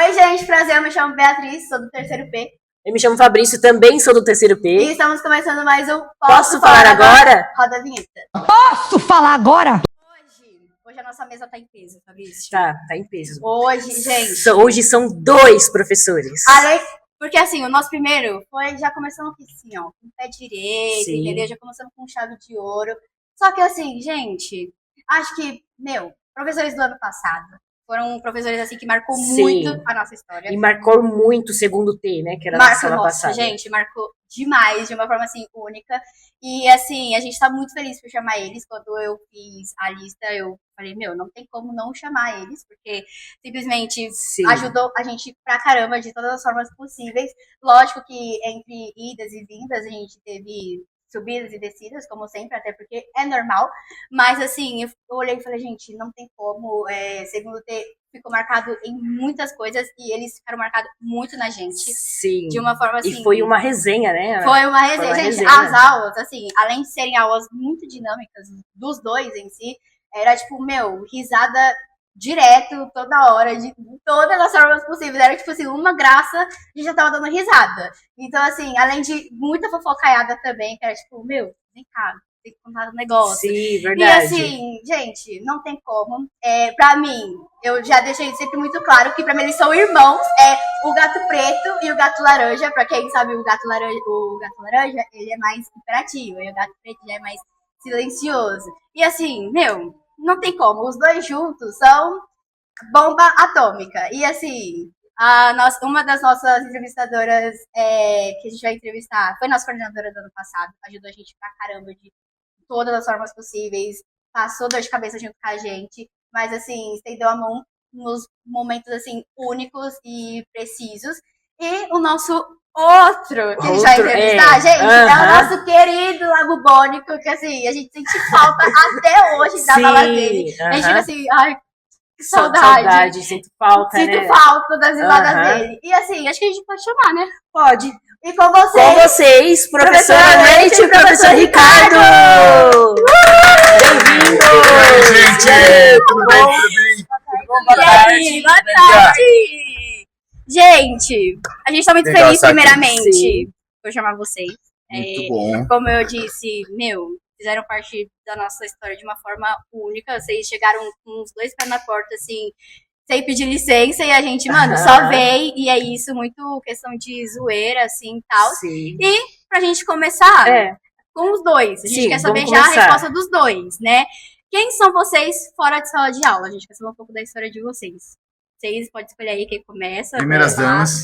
Oi, gente, prazer, eu me chamo Beatriz, sou do terceiro P. Eu me chamo Fabrício, também sou do terceiro P. E estamos começando mais um Posso falar agora? Roda a vinheta. Posso falar agora? Hoje a nossa mesa tá em peso, Fabrício. Tá em peso. Hoje, gente... Hoje são 2 professores. Porque assim, o nosso primeiro foi, já começamos assim, ó, com o pé direito, Sim. entendeu? Já começamos com chave de ouro. Só que assim, gente, acho que, professores do ano passado foram professores assim que marcou muito a nossa história. E marcou muito o segundo T, né? Que era a sala passada. Gente, marcou demais, de uma forma assim, única. E assim, a gente tá muito feliz por chamar eles. Quando eu fiz a lista, eu falei, não tem como não chamar eles, porque simplesmente ajudou a gente pra caramba de todas as formas possíveis. Lógico que entre idas e vindas a gente teve subidas e descidas, como sempre, até porque é normal. Mas assim, eu olhei e falei, gente, não tem como. Segundo T ficou marcado em muitas coisas e eles ficaram marcados muito na gente. Sim. De uma forma assim. E foi uma resenha, né? Foi uma resenha. Gente, as aulas, assim, além de serem aulas muito dinâmicas dos dois em si, era tipo, risada direto, toda hora, de todas as formas possíveis. Era tipo assim, uma graça, a gente já tava dando risada. Então, assim, além de muita fofocaiada também, que era tipo, vem cá, tem que contar um negócio. Sim, verdade. E assim, gente, não tem como. Pra mim, eu já deixei sempre muito claro que pra mim eles são irmãos. O gato preto e o gato laranja. Pra quem sabe, o gato laranja, ele é mais imperativo. E o gato preto já é mais silencioso. E assim, não tem como. Os dois juntos são bomba atômica. E assim, uma das nossas entrevistadoras que a gente vai entrevistar foi nossa coordenadora do ano passado. Ajudou a gente pra caramba de todas as formas possíveis. Passou dor de cabeça junto com a gente. Mas assim, estendeu a mão nos momentos assim únicos e precisos. E o nosso outro que a gente vai entrevistar, gente, é o nosso querido Lago Bônico, que assim, a gente sente falta até hoje da bala dele. A gente fica assim, ai, que saudade. Sinto falta, Sinto falta das risadas dele. E assim, acho que a gente pode chamar, né? Pode. E com vocês, professora Leite e professor Ricardo! Bem-vindo! Gente, tudo bem? Boa tarde. Boa tarde! Gente, a gente tá muito feliz, primeiramente, por chamar vocês. Muito bom. Como eu disse, fizeram parte da nossa história de uma forma única. Vocês chegaram com os 2 pés na porta, assim, sem pedir licença, e a gente, só veio, e é isso, muito questão de zoeira, assim, e tal. Sim. E pra gente começar com os dois, a gente quer saber já a resposta dos dois, né? Quem são vocês fora de sala de aula? A gente quer saber um pouco da história de vocês. Vocês podem escolher aí quem começa. Primeiras damas.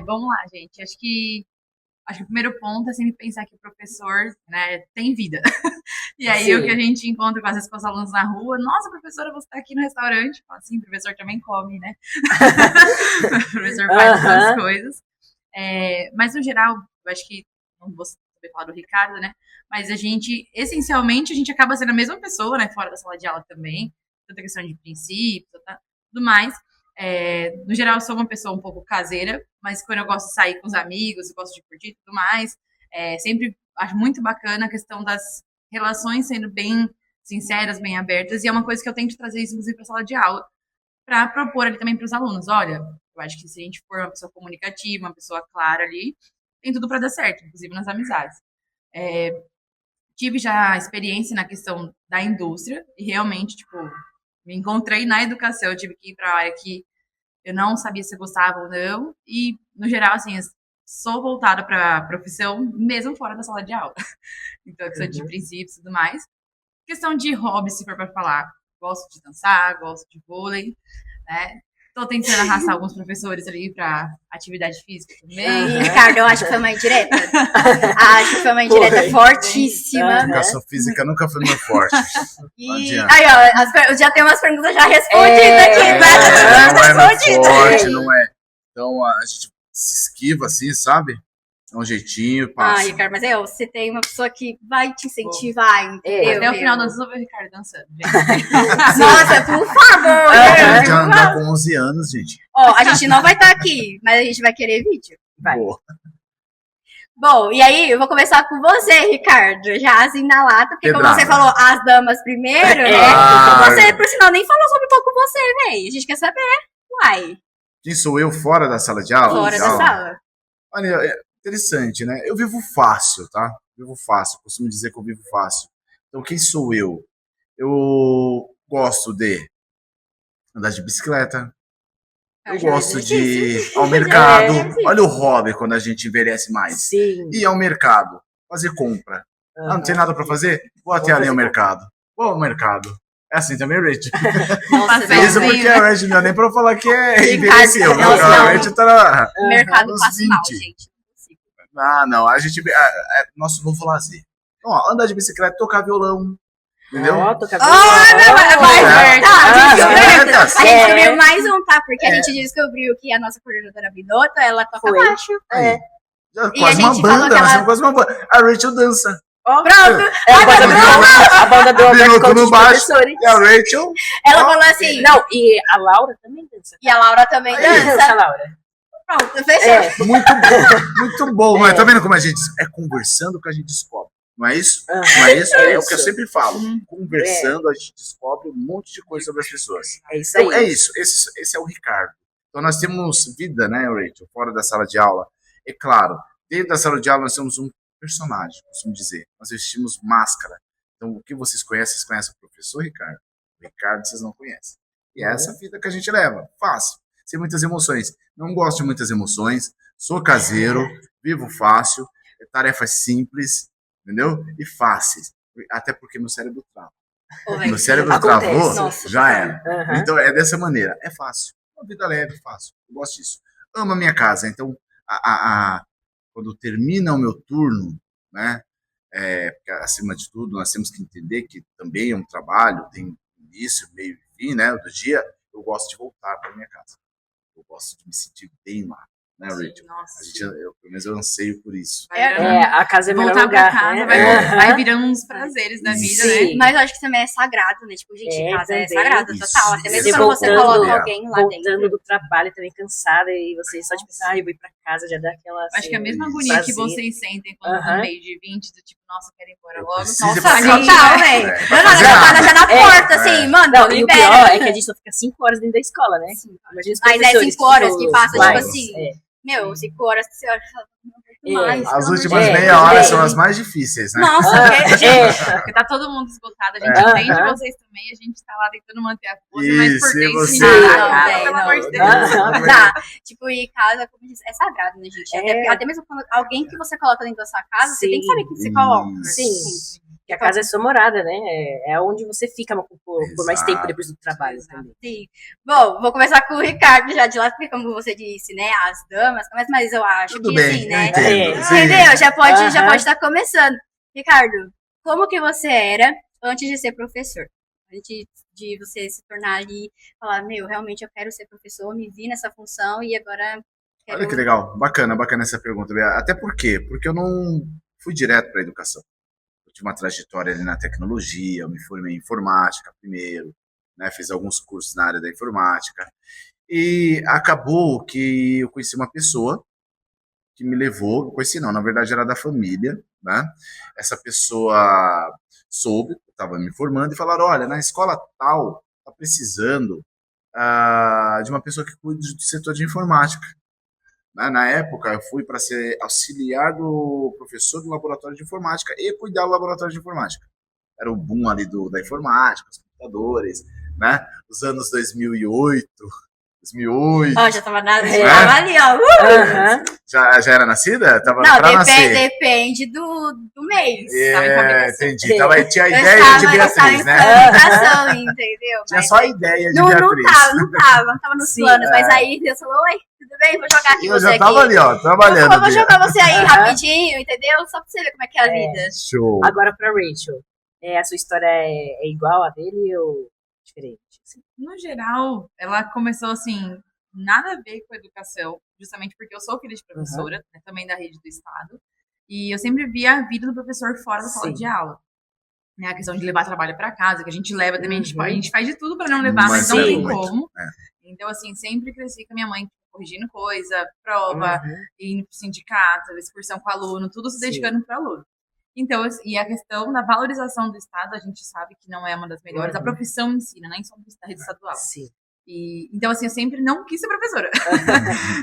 Vamos lá, gente. Acho que o primeiro ponto é sempre pensar que o professor, né, tem vida. E aí o que a gente encontra, às vezes, com os alunos na rua, nossa, professora, você está aqui no restaurante. Fala assim, o professor também come, né? O professor faz essas coisas. Mas, no geral, eu acho que, não vou saber falar do Ricardo, né? Mas essencialmente, a gente acaba sendo a mesma pessoa, né? Fora da sala de aula também. Tanta questão de princípios, tudo mais. No geral, eu sou uma pessoa um pouco caseira, mas quando eu gosto de sair com os amigos, eu gosto de curtir e tudo mais, sempre acho muito bacana a questão das relações sendo bem sinceras, bem abertas, e é uma coisa que eu tento trazer isso, inclusive, para a sala de aula, para propor ali também para os alunos. Olha, eu acho que se a gente for uma pessoa comunicativa, uma pessoa clara ali, tem tudo para dar certo, inclusive nas amizades. Tive já experiência na questão da indústria, e realmente, me encontrei na educação, eu tive que ir para a área que eu não sabia se eu gostava ou não, e, no geral, assim, sou voltada para a profissão, mesmo fora da sala de aula. Então, questão de princípios e tudo mais. Questão de hobby, se for para falar, gosto de dançar, gosto de vôlei, né? Tô tentando arrastar alguns professores ali para atividade física também. Ricardo, eu acho que foi uma indireta. Acho que foi uma indireta fortíssima. Educação física nunca foi meu forte. Aí, ó, já tem umas perguntas já respondidas aqui. Não é meu forte, não é. Então, a gente se esquiva assim, sabe? Dá um jeitinho, passa. Ricardo, mas você tem uma pessoa que vai te incentivar, entendeu? Até o final nós vamos ver o Ricardo dançando. Nossa, por favor! A gente anda com 11 anos, gente. Ó, a gente não vai estar aqui, mas a gente vai querer vídeo. Vai. Boa. Bom, e aí eu vou começar com você, Ricardo. Já assim na lata, porque como você falou as damas primeiro, né? Você, por sinal, nem falou sobre pouco você, velho. A gente quer saber. Uai. Quem sou eu fora da sala de aula? Fora da sala. Olha, é interessante, né? Eu vivo fácil, tá? Vivo fácil. Costumo dizer que eu vivo fácil. Então, quem sou eu? Eu gosto de andar de bicicleta. Eu gosto de ir ao mercado. Olha o hobby quando a gente envelhece mais. Sim. Ir ao mercado, fazer compra. Ah, não tem nada pra fazer? Vou até ali ao mercado. Vou ao mercado. É assim também, Rachel. Nossa, Isso porque a Rachel não é nem pra falar que é envelheceu. Não, A Rachel tá na, Mercado nos passa mal, 20. gente. Ah, não. A gente é nosso novo lazer. Então, ó, andar de bicicleta, tocar violão. Entendeu? Tocar violão. A gente descobriu mais um, tá? Porque a gente descobriu que a nossa coordenadora Binotto, ela toca baixo. Já, E quase a uma gente falou banda, que nós ela- somos quase uma banda. A Rachel dança. Pronto. A banda do Alberto Minuto Conte no dos baixo. professores. E a Rachel. Ela falou assim. Não, e a Laura também dança. E a Laura também Dança, dança. Laura. Pronto, fechou. Muito bom, muito bom. Mas tá vendo como a gente é conversando que a gente descobre? Não é isso? Não é isso? É o que eu sempre falo. Conversando, a gente descobre um monte de coisa sobre as pessoas. É isso aí. Então, é isso. Esse é o Ricardo. Então, nós temos vida, né, Rachel, fora da sala de aula. É claro, dentro da sala de aula nós temos um personagem, costumo dizer. Nós vestimos máscara. Então, o que vocês conhecem o professor Ricardo. O Ricardo vocês não conhecem. E é essa vida que a gente leva. Fácil. Sem muitas emoções. Não gosto de muitas emoções. Sou caseiro. Vivo fácil. Tarefas simples. Entendeu? E fáceis. Até porque meu cérebro trava. Meu cérebro Acontece. travou, Nossa, já era. Aham. Então é dessa maneira. É fácil. Uma vida leve, fácil. Eu gosto disso. Amo a minha casa. Então, quando termina o meu turno, né? Porque, acima de tudo, nós temos que entender que também é um trabalho, tem início, meio e fim, né? Do dia. Eu gosto de voltar para minha casa. Eu gosto de me sentir bem lá, né, Rachel? Nossa. Pelo menos eu anseio por isso. A casa é o melhor Voltar pra lugar. casa né? vai virando uns prazeres da vida, né? Sim. Mas eu acho que também é sagrado, né? Tipo, gente, casa é também. sagrado, Isso. total. Até mesmo Você quando você voltando, coloca alguém lá Voltando dentro. do trabalho também cansada e você só de pensar, eu vou ir pra casa, já dá aquela. Acho que a mesma assim, agonia que prazer. vocês sentem quando estão no meio de 20, do tipo, nossa, quero ir embora logo. preciso ir Nossa, pra a gente casa. Total, vai. velho. É, Não, fazer já tá nada. já na porta, assim, mano, Não, e o pior libera. é que a gente só fica 5 horas dentro da escola, né? Imagina os Mas é professores 5 horas que ficam passa, tipo mais. assim. Meu, 5 horas que você olha e fala, É. mais. As pelo amor últimas de Deus. meia hora são as mais difíceis, né? Nossa, Porque tá todo mundo esgotado, a gente entende vocês também, a gente tá lá tentando manter a força, mas por Isso, e dentro, você? assim, Não, ah, velho, pelo não. amor de Deus. Aham. Tá. Tipo, e casa, como diz, é sagrado, né, gente? É. Até mesmo quando alguém que você coloca dentro da sua casa, você Sim. tem que saber quem você coloca. Sim. Porque a casa é sua morada, né? É onde você fica por mais tempo Exato. depois do trabalho Exato. também. Sim. Bom, vou começar com o Ricardo já de lá, porque como você disse, né, as damas, mas eu acho Tudo que bem, assim, eu né? entendo. Sim. Entendeu? Já pode Aham. estar começando. Ricardo, como que você era antes de ser professor? Antes de você se tornar ali, falar, meu, realmente eu quero ser professor, me vi nessa função e agora quero... Olha que legal, bacana essa pergunta, Bea. Até por quê? Porque eu não fui direto para a educação. Eu tive uma trajetória ali na tecnologia, eu me formei em informática primeiro, né? Fiz alguns cursos na área da informática. E acabou que eu conheci uma pessoa que me levou, conheci não, na verdade era da família, né? Essa pessoa soube, estava me formando e falaram, olha, na escola tal, tá precisando de uma pessoa que cuide do setor de informática. Na época, eu fui para ser auxiliar do professor do laboratório de informática e cuidar do laboratório de informática. Era o boom ali da informática, os computadores, né? Os anos 2008. Ó, já tava, É. tava ali, ó. Aham. Já era nascida? Tava Não, pra nascer. depende do mês. Tava em fabricação. Entendi. Tinha a Eu ideia estava, de eu estava Beatriz, em né? fabricação, entendeu? Tinha Mas só a ideia de não Beatriz. tava nos Sim, planos. Mas aí Deus falou, oi, tudo bem? Vou jogar aqui Eu você já aqui. tava ali, ó, trabalhando. Eu vou Bia. jogar você aí rapidinho, entendeu? Só pra você ver como é que é a vida. Show. Agora pra Rachel. A sua história é igual a dele ou diferente? Assim? No geral, ela começou assim, nada a ver com a educação, justamente porque eu sou filha de professora, né, também da rede do estado, e eu sempre via a vida do professor fora da sala Sim. de aula. Né, a questão de levar trabalho para casa, que a gente leva também, a gente faz de tudo para não levar, mas não é tem muito, como. é. Então, assim, sempre cresci com a minha mãe corrigindo coisa, prova, indo pro sindicato, excursão com o aluno, tudo se dedicando pro aluno. Então, e a questão da valorização do Estado, a gente sabe que não é uma das melhores. A profissão ensina, nem só da rede estadual. Sim. Então, assim, eu sempre não quis ser professora.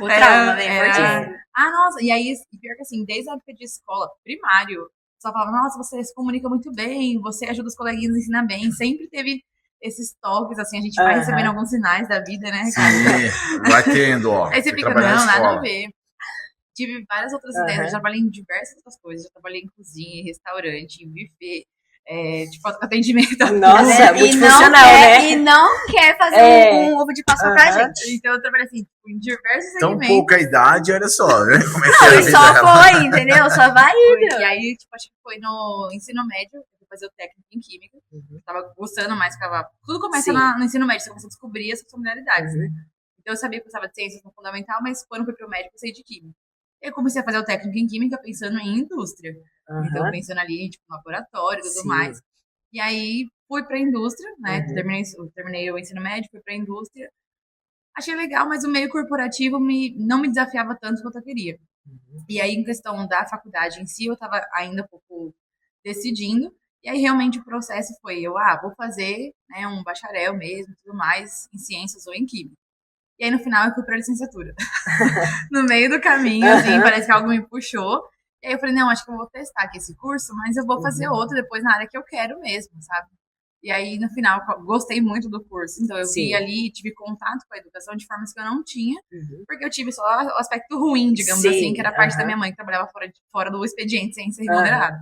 O trauma, né? Fortíssimo. Nossa, e aí, pior que assim, desde a época de escola, primário, só falava, nossa, você se comunica muito bem, você ajuda os coleguinhas a ensinar bem. Sempre teve esses toques, assim, a gente vai recebendo alguns sinais da vida, né? Sim, vai tendo, ó. Aí você fica, trabalhar na não, nada escola. a ver. Tive várias outras ideias, eu já trabalhei em diversas outras coisas, já trabalhei em cozinha, em restaurante, em buffet, tipo, atendimento. Nossa, multifuncional, né? E não quer fazer um ovo de Páscoa pra gente. Então eu trabalhei assim, tipo, em diversos Tão segmentos. pouca idade, olha só, né? Como é que é a Não, e vida só dela. foi, entendeu? Só vai indo. E aí, tipo, acho que foi no ensino médio, eu fui fazer o técnico em química. Tava gostando mais, ficava. Tudo começa no ensino médio, você começa a descobrir as familiaridades, né? Então eu sabia que eu gostava de ciências no fundamental, mas quando fui pro médico, eu saí de química. Eu comecei a fazer o técnico em química pensando em indústria. Então, pensando ali, tipo, no laboratório e tudo mais. E aí, fui pra indústria, né? Terminei o ensino médio, fui pra indústria. Achei legal, mas o meio corporativo não me desafiava tanto quanto eu queria. E aí, em questão da faculdade em si, eu tava ainda um pouco decidindo. E aí, realmente, o processo foi, vou fazer, né, um bacharel mesmo, tudo mais, em ciências ou em química. E aí, no final, eu fui pra licenciatura. No meio do caminho, assim, parece que algo me puxou. E aí eu falei, não, acho que eu vou testar aqui esse curso, mas eu vou fazer outro depois na área que eu quero mesmo, sabe? E aí, no final, gostei muito do curso. Então, eu vi ali, tive contato com a educação de formas que eu não tinha, porque eu tive só o aspecto ruim, digamos assim, que era a parte da minha mãe, que trabalhava fora do expediente sem ser remunerado.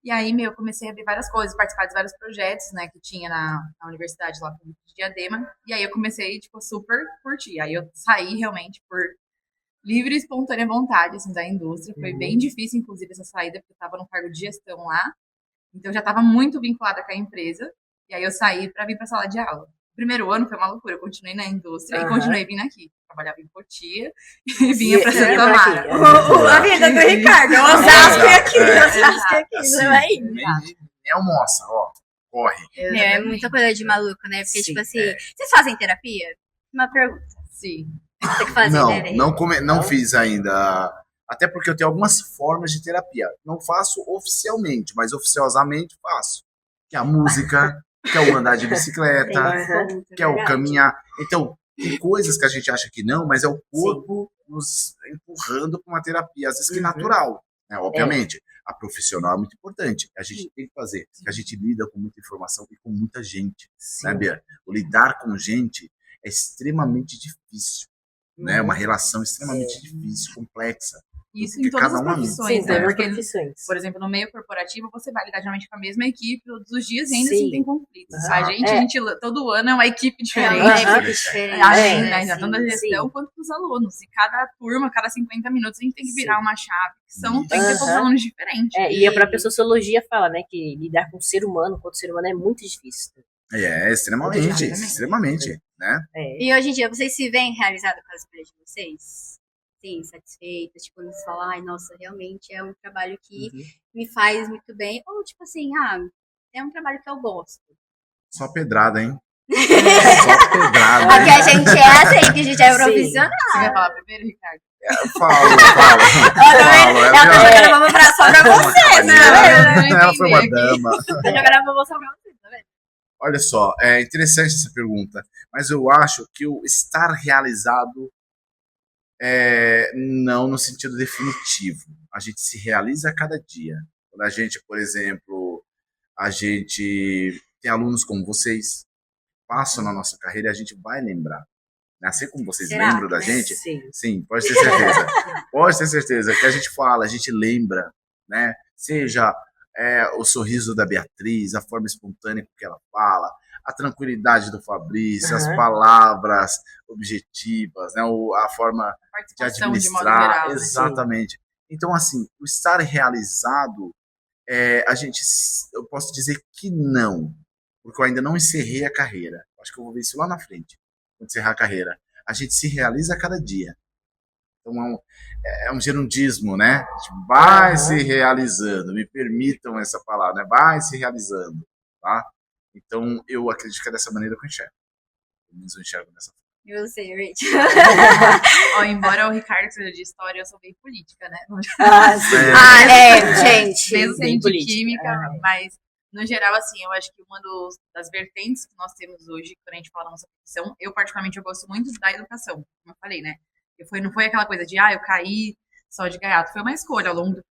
E aí, eu comecei a ver várias coisas, participar de vários projetos, né, que tinha na universidade lá de Diadema. E aí, eu comecei, tipo, super curtir. Aí, eu saí realmente por livre e espontânea vontade, assim, da indústria. Foi bem difícil, inclusive, essa saída, porque eu estava no cargo de gestão lá. Então, eu já estava muito vinculada com a empresa. E aí, eu saí para vir para a sala de aula. O primeiro ano foi uma loucura. Eu continuei na indústria e continuei vindo aqui. Trabalhava em Cotia e vinha para Santa Tamara. A vida do Ricardo. Osasco é aqui, Osasco é aqui. Você vai indo. Nem almoça, ó. Corre. É muita coisa de maluco, né? Porque, tipo assim, vocês fazem terapia? Uma pergunta. Sim. Tem que fazer, né? Não fiz ainda. Até porque eu tenho algumas formas de terapia. Não faço oficialmente, mas oficiosamente faço. Que é a música, que é o andar de bicicleta, que é o caminhar. Então, tem coisas que a gente acha que não, mas é o corpo nos empurrando para uma terapia, às vezes que natural, né? Obviamente. A profissional é muito importante. A gente tem que fazer. A gente lida com muita informação e com muita gente, né, Bia? O lidar com gente é extremamente difícil. Né? Uma relação extremamente difícil, complexa. Isso em todas as profissões, né? Porque, profissões. por exemplo, no meio corporativo, você vai lidar geralmente com a mesma equipe todos os dias e ainda assim tem conflitos. A gente, todo ano é uma equipe diferente. Tanto da gestão quanto dos alunos. E cada turma, cada 50 minutos, a gente tem que virar uma chave. Tem que ter todos os alunos diferentes. E a própria sociologia fala, né, que lidar com o ser humano, quanto ser humano, é muito difícil. Extremamente, né? E hoje em dia, vocês se veem realizados com as escolhas de vocês? Sim, satisfeitas, tipo, quando você fala, ai, nossa, realmente é um trabalho que me faz muito bem. Ou, tipo assim, é um trabalho que eu gosto. Só pedrada, hein? Só pedrada. Aqui a gente é assim, que a gente é profissional. Você quer falar primeiro, Ricardo? Falo. Ela tá jogando a bomba só pra você, né? Ela foi uma dama. Tá jogando a bomba só pra você, tá vendo? Olha só, é interessante essa pergunta, mas eu acho que o estar realizado não no sentido definitivo. A gente se realiza a cada dia. Quando a gente, por exemplo, a gente tem alunos como vocês, passam na nossa carreira e a gente vai lembrar. Assim como vocês lembram da gente, sim, pode ter certeza. Pode ter certeza que a gente fala, a gente lembra, né? Seja o sorriso da Beatriz, a forma espontânea com que ela fala, a tranquilidade do Fabrício, as palavras objetivas, né? A forma de administrar. De modo geral, exatamente. Então, assim, o estar realizado, eu posso dizer que não, porque eu ainda não encerrei a carreira. Acho que eu vou ver isso lá na frente, quando encerrar a carreira. A gente se realiza a cada dia. Então, é um gerundismo, né? A gente vai se realizando, me permitam essa palavra, né? Vai se realizando, tá? Então, eu acredito que é dessa maneira que eu enxergo. Pelo menos eu enxergo dessa forma. E você, Rachel? Ó, embora o Ricardo seja de história, eu sou bem política, né? Gente. Mesmo bem sendo de política. química, mas no geral, assim, eu acho que uma das vertentes que nós temos hoje, quando a gente fala da nossa profissão, eu particularmente eu gosto muito da educação, como eu falei, né? Não foi aquela coisa de, eu caí só de gaiato, foi uma escolha ao longo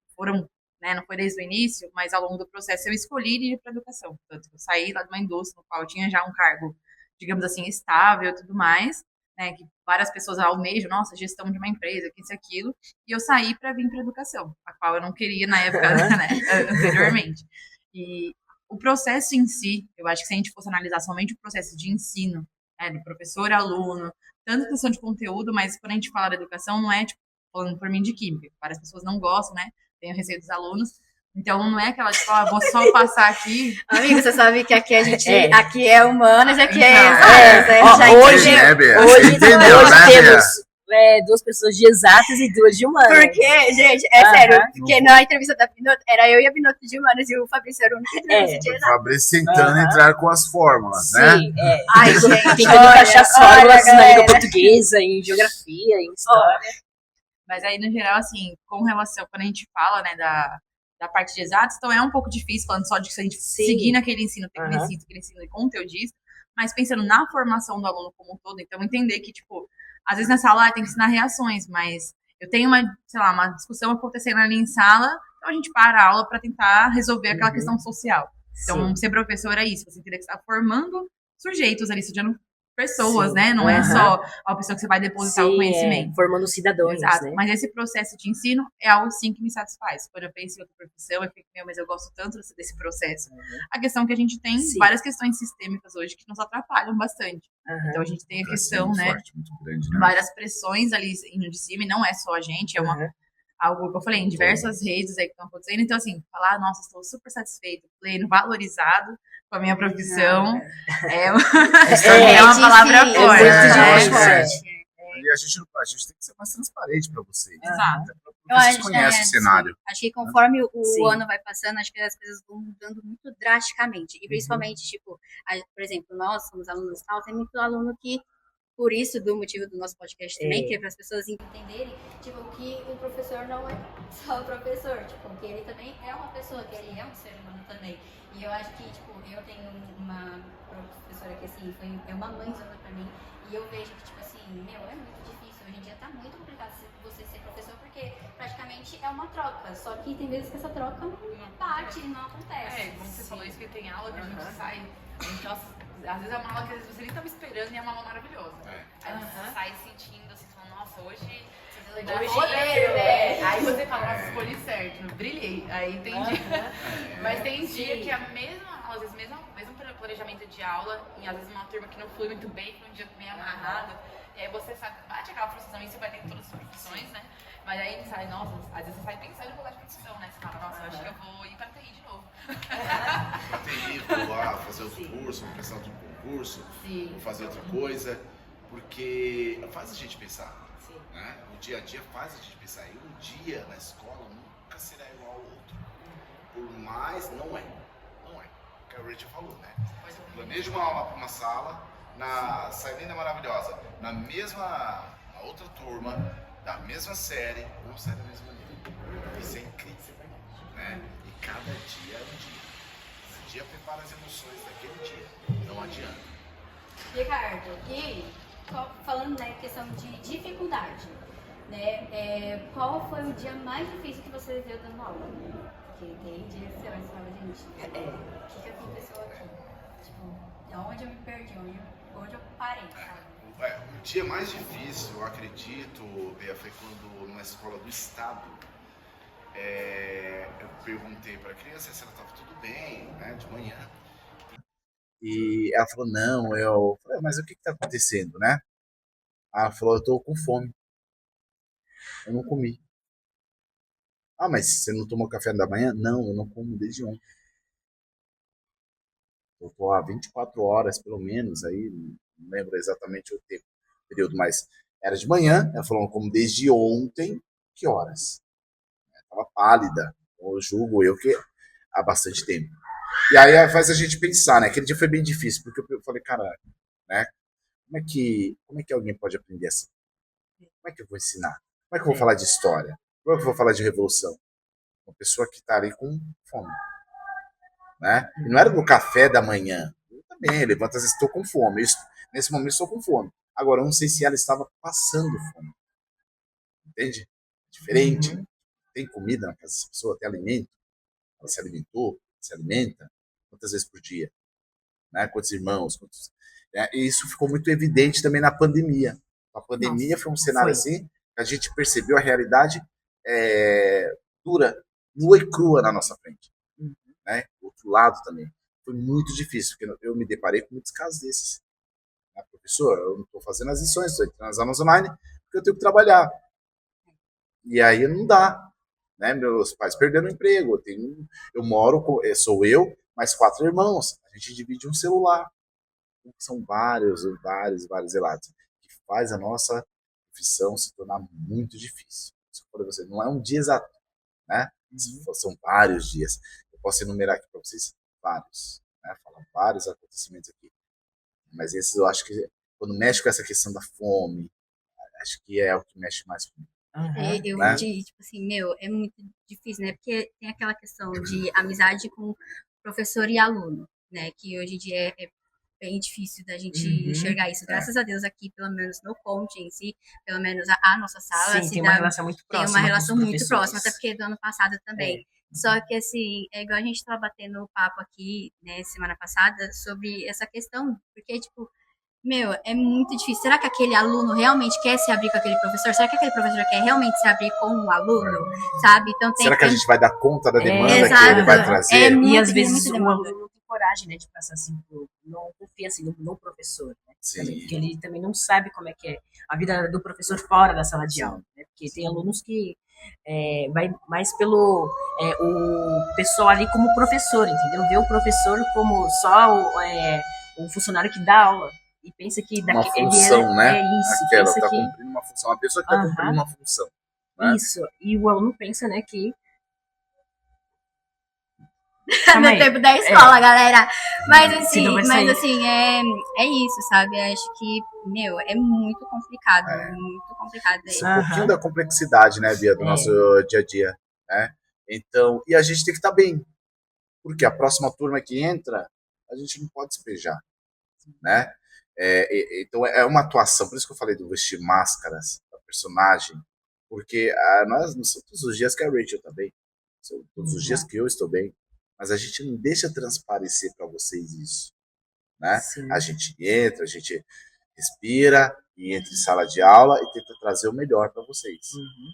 né, não foi desde o início, mas ao longo do processo eu escolhi ir para a educação. Portanto, eu saí lá de uma indústria no qual eu tinha já um cargo, digamos assim, estável e tudo mais, né, que várias pessoas almejam, nossa, gestão de uma empresa, que isso e aquilo, e eu saí para vir para a educação, a qual eu não queria na época, né, anteriormente. E o processo em si, eu acho que se a gente fosse analisar somente o processo de ensino, né, do professor e aluno, tanto questão de conteúdo, mas quando a gente fala da educação, não é, tipo, falando por mim de química, várias pessoas não gostam, né, tem o receio dos alunos, então não é aquela, tipo, vou só passar aqui. Amigo, você sabe que aqui a gente, aqui é humanas, aqui é Hoje, né, Bia? hoje Entendeu, hoje né, temos 2 pessoas de exatas e 2 de humanas. Porque, gente, é sério, porque na entrevista da Pinoto, era eu e a Pinoto de humanas e o Fabrício era o único entrevista de O exatas. Fabrício tentando entrar com as fórmulas, né? Sim, Ai, gente, tentando encaixar as fórmulas na língua galera. portuguesa, em geografia, em história. Mas aí, no geral, assim, com relação, quando a gente fala, né, da parte de exatos, então é um pouco difícil, falando só de se a gente seguir naquele ensino tecnicista, aquele ensino conteudista, mas pensando na formação do aluno como um todo, então entender que, tipo, às vezes nessa aula tem que ensinar reações, mas eu tenho uma discussão acontecendo ali em sala, então a gente para a aula para tentar resolver aquela questão social. Então, ser professor é isso, você teria que estar formando sujeitos ali, estudando pessoas, né? Não é só a pessoa que você vai depositar o conhecimento. Formando cidadãos, Exato. né? Mas esse processo de ensino é algo, sim, que me satisfaz. Quando eu penso em outra profissão, eu fico, mas eu gosto tanto desse processo. A questão que a gente tem várias questões sistêmicas hoje que nos atrapalham bastante. Então, a gente tem a questão, muito né? forte, muito grande, né? Várias pressões ali indo de cima, e não é só a gente, é algo que eu falei, em diversas redes aí que estão acontecendo. Então, assim, falar, nossa, estou super satisfeito, pleno, valorizado com a minha profissão. É uma palavra forte. E a gente tem que ser mais transparente para vocês. Exato. Porque vocês conhecem o cenário. Acho que conforme o ano vai passando, acho que as coisas vão mudando muito drasticamente. E principalmente, tipo, por exemplo, nós somos alunos tal, tem muito aluno que, por isso, do motivo do nosso podcast também, que é para as pessoas entenderem, tipo, que o professor não é só o professor, tipo, que ele também é uma pessoa, que ele é um ser humano também. E eu acho que, tipo, eu tenho uma professora que, assim, é uma mãezona pra mim, e eu vejo que, tipo assim, é muito difícil. Hoje em dia tá muito complicado você ser professor, porque praticamente é uma troca. Só que tem vezes que essa troca não bate, não acontece. Como você falou isso, que tem aula que a gente sai, às vezes é uma aula que você nem tava esperando e é uma aula maravilhosa. Aí você sai sentindo, assim, falando, nossa, hoje aí você fala, nossa, escolhi certo, brilhei, aí entendi. Mas tem dia que às vezes mesmo planejamento de aula, e às vezes uma turma que não flui muito bem, que um dia meio amarrado, e aí você sabe, bate aquela frustração, isso vai ter em todas as profissões, né? Mas aí você sai, nossa, às vezes você sai pensando em mudar de profissão, né? Você fala, nossa, eu acho que eu vou ir pra TI de novo. Pra TI, vou lá fazer outro curso, vou prestar outro concurso, vou fazer outra coisa, porque faz a gente pensar. Né? O dia a dia faz a gente pensar. E um dia na escola nunca será igual ao outro. Por mais, não é. O que a Rachel falou, né? Planeja uma aula para uma sala, sai linda maravilhosa. Na outra turma, da mesma série, não sai da mesma maneira. Isso é incrível. Né? E cada dia é um dia. Cada dia prepara as emoções daquele dia. Não adianta. Ricardo, e falando, né, questão de dificuldade, né, qual foi o dia mais difícil que você viveu dando aula? Porque tem dias que você vai falar, gente, o que aconteceu aqui? Tipo, onde eu me perdi, onde eu parei, sabe? O dia mais difícil, eu acredito, Bea, foi quando numa escola do estado, eu perguntei para a criança se ela estava tudo bem, né, de manhã. E ela falou, não, eu falei, mas o que está acontecendo, né? Ela falou, eu estou com fome. Eu não comi. Ah, mas você não tomou café da manhã? Não, eu não como desde ontem. Eu estou há 24 horas, pelo menos, aí não lembro exatamente o tempo, período, mas era de manhã. Ela falou, como desde ontem, que horas? Estava pálida, eu julgo eu que há bastante tempo. E aí faz a gente pensar, né? Aquele dia foi bem difícil, porque eu falei, caralho, né? como é que alguém pode aprender assim? Como é que eu vou ensinar? Como é que eu vou falar de história? Como é que eu vou falar de revolução? Uma pessoa que está ali com fome, né? E não era no café da manhã. Eu também levanto às vezes, estou com fome. Nesse momento estou com fome. Agora, eu não sei se ela estava passando fome. Entende? Diferente. Tem comida na casa dessa pessoa, tem alimento. Ela se alimentou, se alimenta. Quantas vezes por dia? Né? Quantos irmãos? E isso ficou muito evidente também na pandemia. A pandemia foi um cenário assim, que a gente percebeu a realidade dura, nua e crua na nossa frente. Né? O outro lado também. Foi muito difícil, porque eu me deparei com muitos casos desses. Professor, eu não estou fazendo as lições, estou entrando nas aulas online, porque eu tenho que trabalhar. E aí não dá. Né? Meus pais perderam o emprego, eu moro, sou eu, mais 4 irmãos. A gente divide um celular. São vários relatos que faz a nossa profissão se tornar muito difícil. Você, não é um dia exato, né? São vários dias. Eu posso enumerar aqui para vocês vários, né? Falar vários acontecimentos aqui. Mas esses eu acho que quando mexe com essa questão da fome, acho que é o que mexe mais comigo. Eu né? tipo assim, é muito difícil, né? Porque tem aquela questão de amizade com professor e aluno, né? Que hoje em dia é bem difícil da gente enxergar isso. Graças a Deus aqui, pelo menos no Conte em si, pelo menos a nossa sala, Sim, tem uma relação muito próxima. Tem uma relação muito próxima, até porque do ano passado também. Só que, assim, é igual a gente estava batendo o papo aqui, né, semana passada, sobre essa questão, porque, tipo, é muito difícil. Será que aquele aluno realmente quer se abrir com aquele professor? Será que aquele professor quer realmente se abrir com um aluno? Sabe? Então, será que a gente vai dar conta da demanda que ele vai trazer? E às vezes o aluno não tem coragem, né, de passar assim, não confia assim no professor, né? Também, porque ele também não sabe como é que é a vida do professor fora da sala de aula, né? Porque tem alunos que vai mais pelo o pessoal ali como professor, entendeu? Vê o professor como só o funcionário que dá aula. E pensa que uma função, né? Isso, ela está cumprindo uma função, uma pessoa que está cumprindo uma função. Né? Isso, e o aluno pensa, né, que... no tempo da escola, galera. Mas assim, é isso, sabe? Eu acho que, é muito complicado, muito complicado. Isso é um pouquinho da complexidade, né, Bia, do nosso dia a dia, né? Então, e a gente tem que estar bem, porque a próxima turma que entra, a gente não pode despejar, né? Então é uma atuação, por isso que eu falei do vestir máscaras, da personagem, porque nós não são todos os dias que a Rachel está bem, são todos os dias que eu estou bem, mas a gente não deixa transparecer para vocês isso, né? A gente entra, a gente respira e entra em sala de aula e tenta trazer o melhor para vocês,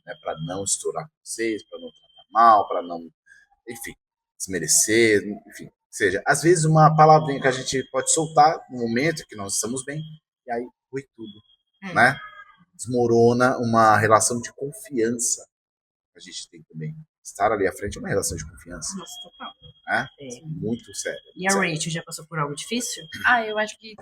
né? Para não estourar com vocês, para não tratar mal, para não, enfim, desmerecer, enfim. Seja, às vezes uma palavrinha que a gente pode soltar no momento que nós estamos bem, e aí foi tudo, né? Desmorona uma relação de confiança que a gente tem também. Estar ali à frente é uma relação de confiança. Nossa, total. Muito sério. E a Rachel já passou por algo difícil? Eu acho que,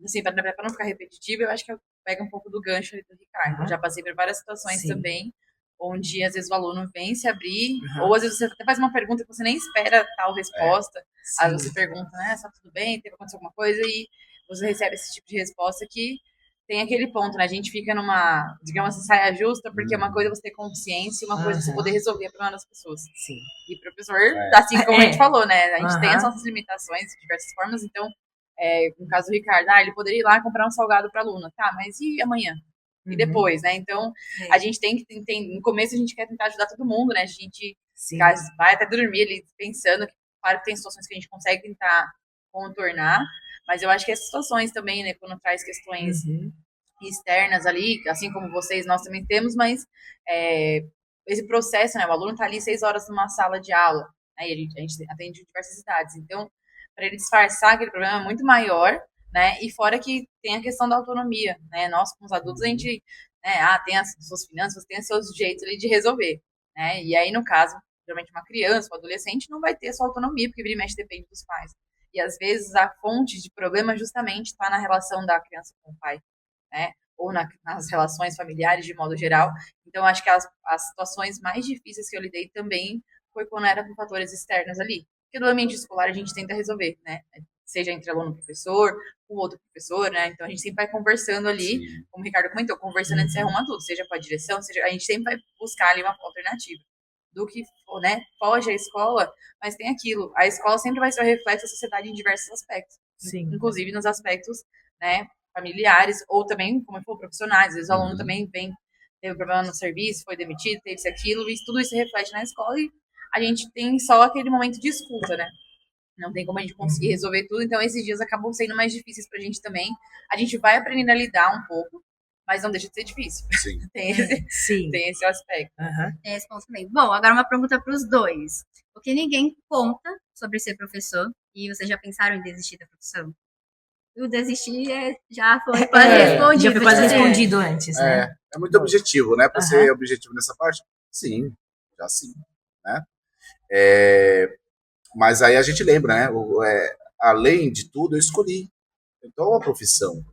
assim, para não ficar repetitiva, eu acho que eu pego um pouco do gancho ali do Ricardo. Eu já passei por várias situações também, onde às vezes o aluno vem se abrir, ou às vezes você até faz uma pergunta que você nem espera tal resposta. Aí você pergunta, né, está tudo bem, teve acontecido alguma coisa, e você recebe esse tipo de resposta que tem aquele ponto, né, a gente fica numa, digamos assim, saia justa, porque uma coisa é você ter consciência e uma coisa é você poder resolver a problema das pessoas. Sim. E professor, assim como a gente falou, né, a gente tem as nossas limitações de diversas formas, então, no caso do Ricardo, ele poderia ir lá comprar um salgado para a aluna, tá, mas e amanhã? E depois, né? Então, a gente tem que... No começo, a gente quer tentar ajudar todo mundo, né? A gente vai até dormir ali pensando que, claro, que tem situações que a gente consegue tentar contornar, mas eu acho que essas situações também, né? Quando traz questões externas ali, assim como vocês, nós também temos, mas esse processo, né? O aluno tá ali 6 horas numa sala de aula, né? E a gente atende diversas idades. Então, para ele disfarçar aquele problema é muito maior, né? E fora que tem a questão da autonomia, né? Nós, como os adultos, a gente, né? Tem as suas finanças, tem os seus jeitos ali de resolver, né? E aí, no caso, geralmente uma criança, um adolescente não vai ter a sua autonomia, porque vira e mexe depende dos pais. E às vezes a fonte de problema justamente está na relação da criança com o pai, né? Ou nas relações familiares de modo geral. Então, acho que as situações mais difíceis que eu lidei também foi quando era com fatores externos ali. Porque no ambiente escolar a gente tenta resolver, né? seja entre aluno e professor, com outro professor, né? Então a gente sempre vai conversando ali, Sim. como o Ricardo comentou, conversando antes de arrumar tudo, seja com a direção, seja, a gente sempre vai buscar ali uma alternativa do que for, né? Foge a escola, mas tem aquilo. A escola sempre vai ser o reflexo da sociedade em diversos aspectos, Sim. inclusive nos aspectos, né, familiares ou também, como eu falei, profissionais. Às vezes o aluno também teve problema no serviço, foi demitido, teve isso, aquilo, e tudo isso se reflete na escola e a gente tem só aquele momento de escuta, né? Não tem como a gente conseguir resolver tudo, então esses dias acabam sendo mais difíceis pra gente também. A gente vai aprendendo a lidar um pouco, mas não deixa de ser difícil. Sim. Tem esse aspecto. Tem esse ponto também. Bom, agora uma pergunta para os dois. O que ninguém conta sobre ser professor e vocês já pensaram em desistir da profissão? O desistir já foi quase respondido. Já foi quase tipo, respondido antes, né? É muito objetivo, né? Para ser objetivo nessa parte, sim, já sim, né? Mas aí a gente lembra, né? Além de tudo, eu escolhi. Então, é uma profissão.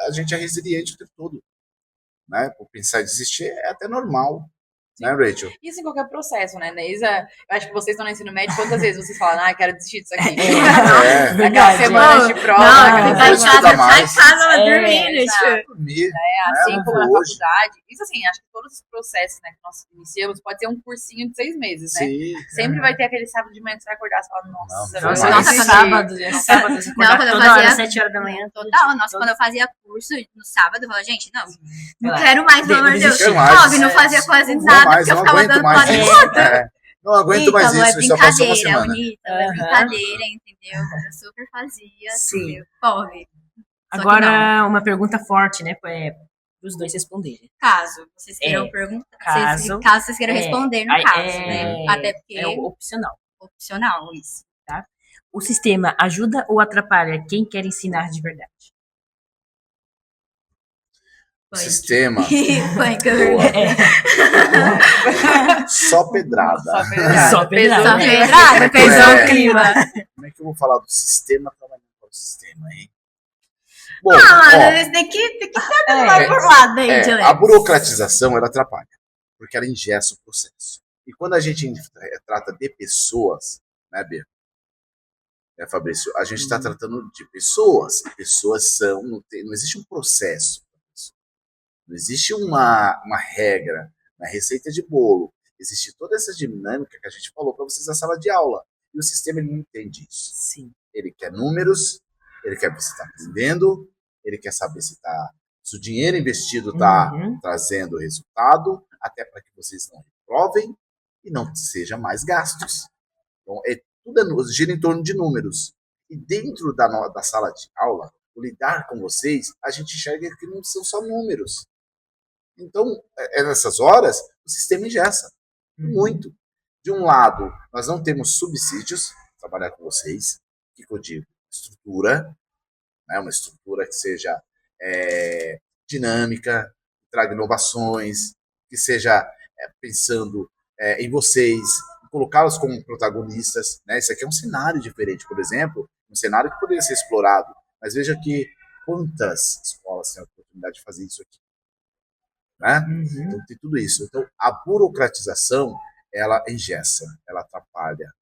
A gente é resiliente o tempo todo, né? Por pensar em desistir é até normal, né, Rachel? Isso em qualquer processo, né, Neisa? Eu acho que vocês estão no ensino médio, quantas vezes vocês falam, quero desistir disso aqui? Aquela semana de prova. Não, vai em casa dormindo, dormir. Assim como na hoje. faculdade. Isso assim, acho que todos os processos, né, que nós iniciamos, pode ser um cursinho de 6 meses, né? Sim. Sempre vai ter aquele sábado de manhã que você vai acordar e falar, nossa, sábado, você acordar quando eu toda fazia- hora, 7 horas da manhã. Total, nossa, quando eu fazia curso no sábado, eu falava, gente, não quero mais, pelo amor de Deus. Quero mais. Óbvio, não fazia quase Não nada, mais, porque eu não ficava aguento dando mais quase isso. conta. Não aguento mais Então, isso, só passou uma semana. bonita, é brincadeira, entendeu? Eu super fazia, Sim. entendeu? Pobre. Só que Agora, uma pergunta forte, né? Para os dois responderem. caso vocês queiram perguntar, caso vocês queiram responder no caso, né? Até porque é opcional. opcional isso. O sistema ajuda ou atrapalha quem quer ensinar de verdade? O sistema. Punk, Só pedrada. Só pedrada. Pesou o clima. Como é que eu vou falar do sistema trabalhando para o sistema, hein? Bom, Mano, tem que ter mais por lado aí, Dilene. a burocratização, ela atrapalha, porque ela engessa o processo. E quando a gente trata de pessoas, né, Bia? Fabrício, a gente está tratando de pessoas. E pessoas não existe um processo. Não existe uma regra, uma receita de bolo. Existe toda essa dinâmica que a gente falou para vocês na sala de aula. E o sistema ele não entende isso. Sim. Ele quer números, ele quer ver se está aprendendo, ele quer saber se o dinheiro investido está trazendo resultado, até para que vocês não reprovem e não sejam mais gastos. Então, tudo gira em torno de números. E dentro da sala de aula, o lidar com vocês, a gente enxerga que não são só números. Então, nessas horas, o sistema engessa muito. De um lado, nós não temos subsídios para trabalhar com vocês. O que eu digo? Estrutura, né? Uma estrutura que seja dinâmica, que traga inovações, que seja pensando em vocês, colocá-los como protagonistas. Né? Isso aqui é um cenário diferente, por exemplo, um cenário que poderia ser explorado. Mas veja que quantas escolas têm a oportunidade de fazer isso aqui. Né? Então, tem tudo isso. Então, a burocratização, ela engessa, ela atrapalha,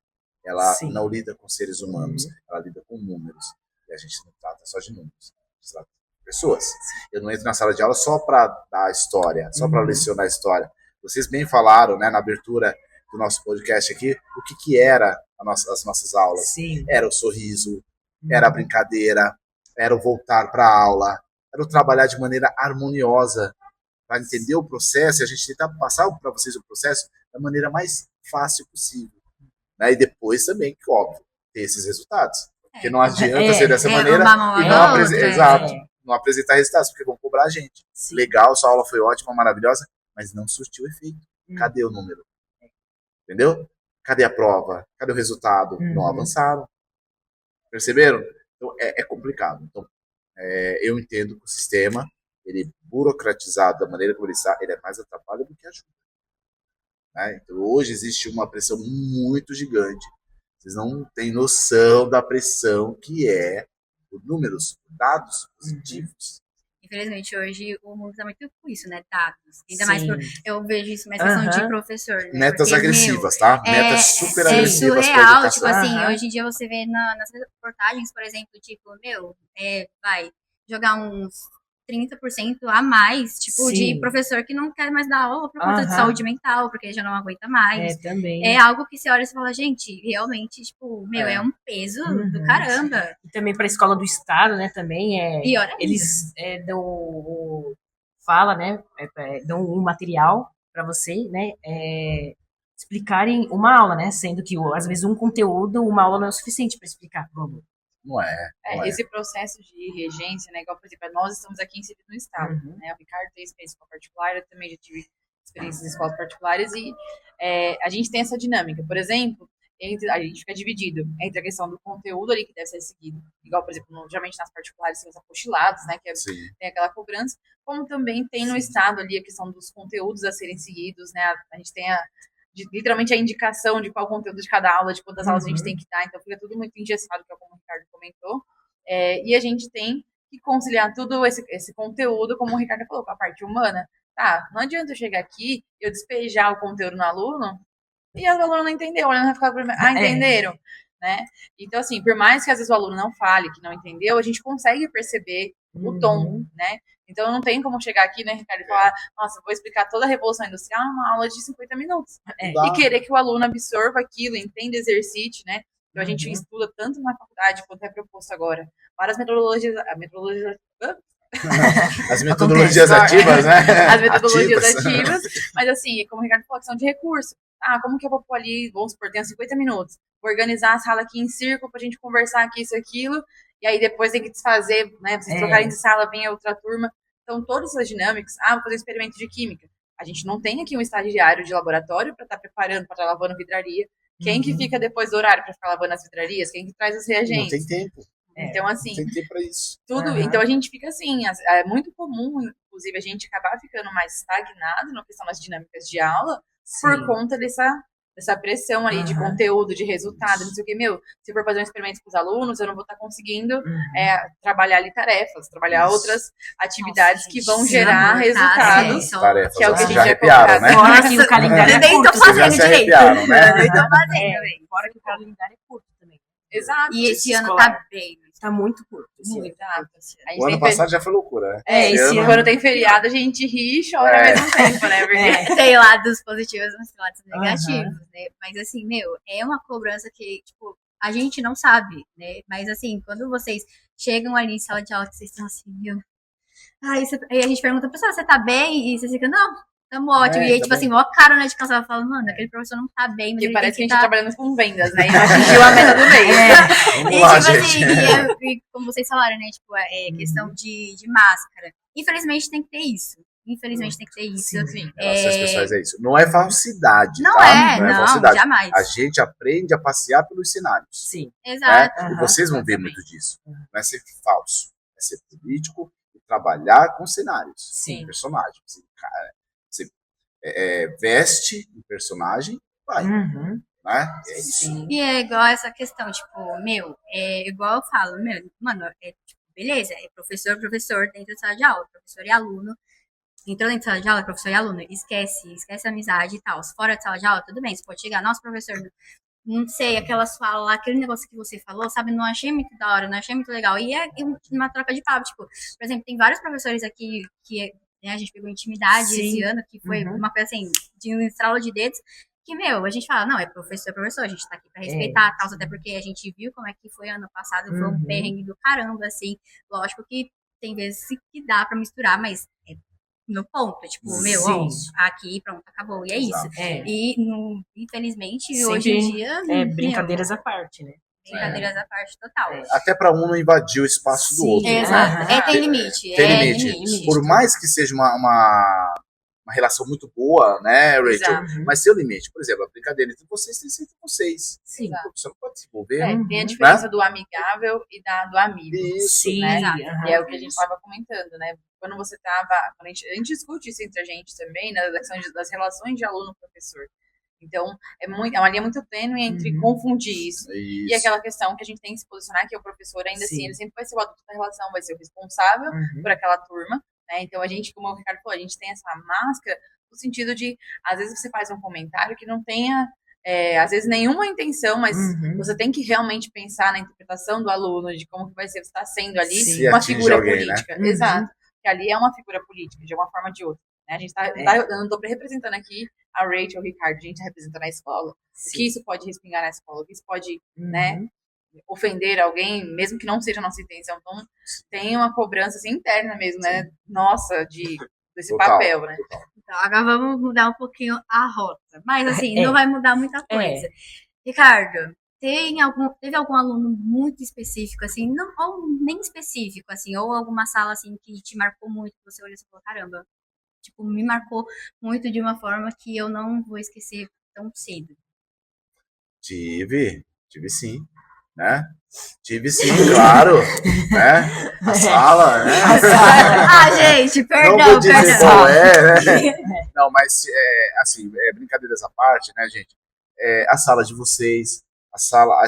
ela não lida com seres humanos, ela lida com números. E a gente não trata só de números, a gente trata de pessoas. Eu não entro na sala de aula só para dar a história, só para lecionar a história. Vocês bem falaram, né, na abertura do nosso podcast aqui, o que era as nossas aulas. Sim. Era o sorriso, era a brincadeira, era o voltar para a aula, era o trabalhar de maneira harmoniosa, para entender o processo, e a gente tentar passar para vocês o processo da maneira mais fácil possível. Né? E depois também, que óbvio, ter esses resultados. Porque não adianta ser dessa maneira e não apresentar resultados, porque vão cobrar a gente. Sim. Legal, sua aula foi ótima, maravilhosa, mas não surtiu efeito. Cadê o número? Entendeu? Cadê a prova? Cadê o resultado? Não avançaram. Perceberam? Então, é complicado. Então, eu entendo que o sistema, ele burocratizado da maneira como ele está, ele é mais atrapalha do que ajuda. Né? Então, hoje existe uma pressão muito gigante. Vocês não têm noção da pressão que é por números, por dados positivos. infelizmente, hoje o mundo tá muito com isso, né? Dados. Ainda mais, eu vejo isso mais questão Aham. de professor. Né? Metas Porque, agressivas, tá? Metas super é agressivas pra surreal, educação. tipo assim, Aham. hoje em dia você vê nas reportagens, por exemplo, tipo, vai jogar uns 30% a mais, tipo, de Sim. professor que não quer mais dar aula por conta de Aham. saúde mental, porque já não aguenta mais. Também. É algo que você olha e você fala, gente, realmente, tipo, é um peso do caramba. E também para a escola do estado, né, também Pior ainda. eles fala, né, dão um material para você, né, explicarem uma aula, né, sendo que às vezes um conteúdo, uma aula não é o suficiente para explicar para o aluno. Não é. Esse processo de regência, né, igual, por exemplo, nós estamos aqui inseridos no Estado, né, o Ricardo tem experiência em escola particular, eu também já tive experiências em escolas particulares e a gente tem essa dinâmica, por exemplo, a gente fica dividido entre a questão do conteúdo ali que deve ser seguido, igual, por exemplo, geralmente nas particulares tem os apostilados, né, que tem aquela cobrança, como também tem no Estado ali a questão dos conteúdos a serem seguidos, né, a gente tem literalmente a indicação de qual conteúdo de cada aula, de quantas aulas a gente tem que dar, então fica tudo muito engessado, que é como o Ricardo comentou, e a gente tem que conciliar tudo esse conteúdo, como o Ricardo falou, com a parte humana. Tá, não adianta eu chegar aqui e eu despejar o conteúdo no aluno e o aluno não entendeu, o aluno vai ficar, entenderam? Né? Então, assim, por mais que às vezes o aluno não fale que não entendeu, a gente consegue perceber o tom, né? Então, não tem como chegar aqui, né, Ricardo, e falar, nossa, vou explicar toda a Revolução Industrial numa aula de 50 minutos. E querer que o aluno absorva aquilo, entenda, exercite, né? Então, a gente estuda tanto na faculdade quanto é proposto agora. Várias metodologias as metodologias ativas, né? As metodologias ativas, mas assim, como o Ricardo falou, questão de recurso. Como que eu vou pôr ali, vamos supor, tenho 50 minutos, vou organizar a sala aqui em círculo pra gente conversar aqui isso, aquilo, e aí depois tem que desfazer, né, vocês trocarem de sala, vem a outra turma. Então, todas essas dinâmicas, vou fazer um experimento de química. A gente não tem aqui um estagiário de laboratório para estar preparando, para estar lavando vidraria. Quem que fica depois do horário para ficar lavando as vidrarias? Quem que traz os reagentes? Não tem tempo. Então, assim, não tem tempo para isso. Tudo. Então, a gente fica assim, é muito comum, inclusive, a gente acabar ficando mais estagnado na questão das dinâmicas de aula, por conta dessa pressão ali de conteúdo, de resultado, não sei o que, se for fazer um experimento com os alunos, eu não vou estar conseguindo trabalhar ali tarefas, trabalhar outras atividades que vão gerar resultados, tarefas, que é o que a gente já ia arrepiaram, colocar. né? Fora que o calendário é Nem curto. tô fazendo direito. Né? Nem tô fazendo, Fora que o calendário é curto também. Exato. E esse ano tá bem. Tá muito curto. Exato. O ano passado já foi loucura, né? Esse ano, quando tem feriado, a gente ri e chora ao mesmo tempo, né? Porque tem lados positivos, mas tem lados negativos, né? Mas assim, é uma cobrança que, tipo, a gente não sabe, né? Mas assim, quando vocês chegam ali em sala de aula, que vocês estão assim, aí a gente pergunta, pessoal, você tá bem? E você fica, não, tamo ótimo. E aí, tipo assim, mó cara, né, de cansado, falando, mano, aquele professor não tá bem. Mas porque parece que a gente tá trabalhando com vendas, né? E não atingiu a meta do mês. Vamos lá, tipo gente. assim, e como vocês falaram, né, tipo, questão de máscara. Infelizmente tem que ter isso. Infelizmente tem que ter isso. Sim. Relações pessoais é isso. Não é falsidade, Não tá? não, falsidade. jamais. A gente aprende a passear pelos cenários. Sim. Exato. E vocês vão ver muito disso. Não é ser falso, é ser político e trabalhar com cenários, com personagens. Você veste um personagem, vai. Né? É isso. Sim. E é igual essa questão, tipo, igual eu falo, mano, tipo, beleza, é professor dentro da sala de aula, professor e aluno. Entrou dentro da sala de aula, professor e aluno, esquece a amizade e tal. Fora da sala de aula, tudo bem, você pode chegar, nossa, professor, não sei, aquela sua lá, aquele negócio que você falou, sabe, não achei muito da hora, não achei muito legal. E é uma troca de papo, tipo, por exemplo, tem vários professores aqui que a gente pegou intimidade esse ano, que foi uma coisa assim, de um estralo de dedos, que, a gente fala, não, é professor, a gente tá aqui pra respeitar a causa, até porque a gente viu como é que foi ano passado, foi um perrengue do caramba, assim, lógico que tem vezes que dá pra misturar, mas no ponto, tipo, aqui, pronto, acabou, e é isso. E, infelizmente, hoje em dia... brincadeiras à parte, né? Brincadeiras à parte total. Até para um não invadir o espaço do outro. Exato. Tem limite. Tem limite. Por mais que seja uma relação muito boa, né, Rachel? Mas tem o limite. Por exemplo, a brincadeira entre vocês tem que ser entre vocês. Sim. Você não pode se envolver. Tem a diferença do amigável e do amigo. Isso. Né? E é o que a gente estava comentando, né? Quando você estava... A gente discute isso entre a gente também, na questão das relações de aluno-professor. Então, é uma linha muito tênue entre confundir isso e aquela questão que a gente tem que se posicionar, que o professor, ainda assim, ele sempre vai ser o adulto da relação, vai ser o responsável por aquela turma, né? Então, a gente, como o Ricardo falou, a gente tem essa máscara no sentido de, às vezes, você faz um comentário que não tenha, às vezes, nenhuma intenção, mas você tem que realmente pensar na interpretação do aluno, de como que vai ser, você está sendo ali uma figura política. Né? Exato. Que ali é uma figura política, de uma forma ou de outra. Né? A gente eu não estou representando aqui a Rachel, o Ricardo, a gente está representando a escola. O que isso pode respingar na escola, o que isso pode, né, ofender alguém, mesmo que não seja a nossa intenção. Então, tem uma cobrança assim, interna mesmo, né? Nossa, desse papel, né? Então, agora vamos mudar um pouquinho a rota. Mas, assim, não vai mudar muita coisa. Ricardo, teve algum aluno muito específico, assim, não, ou nem específico, assim, ou alguma sala, assim, que te marcou muito, que você olhou e falou, caramba, tipo, me marcou muito de uma forma que eu não vou esquecer tão cedo? Tive sim, né? Tive sim, claro, né? A sala, né? Gente, perdão, não vou dizer perdão. qual né? Não, mas, assim, brincadeiras à parte, né, gente? A sala de vocês, as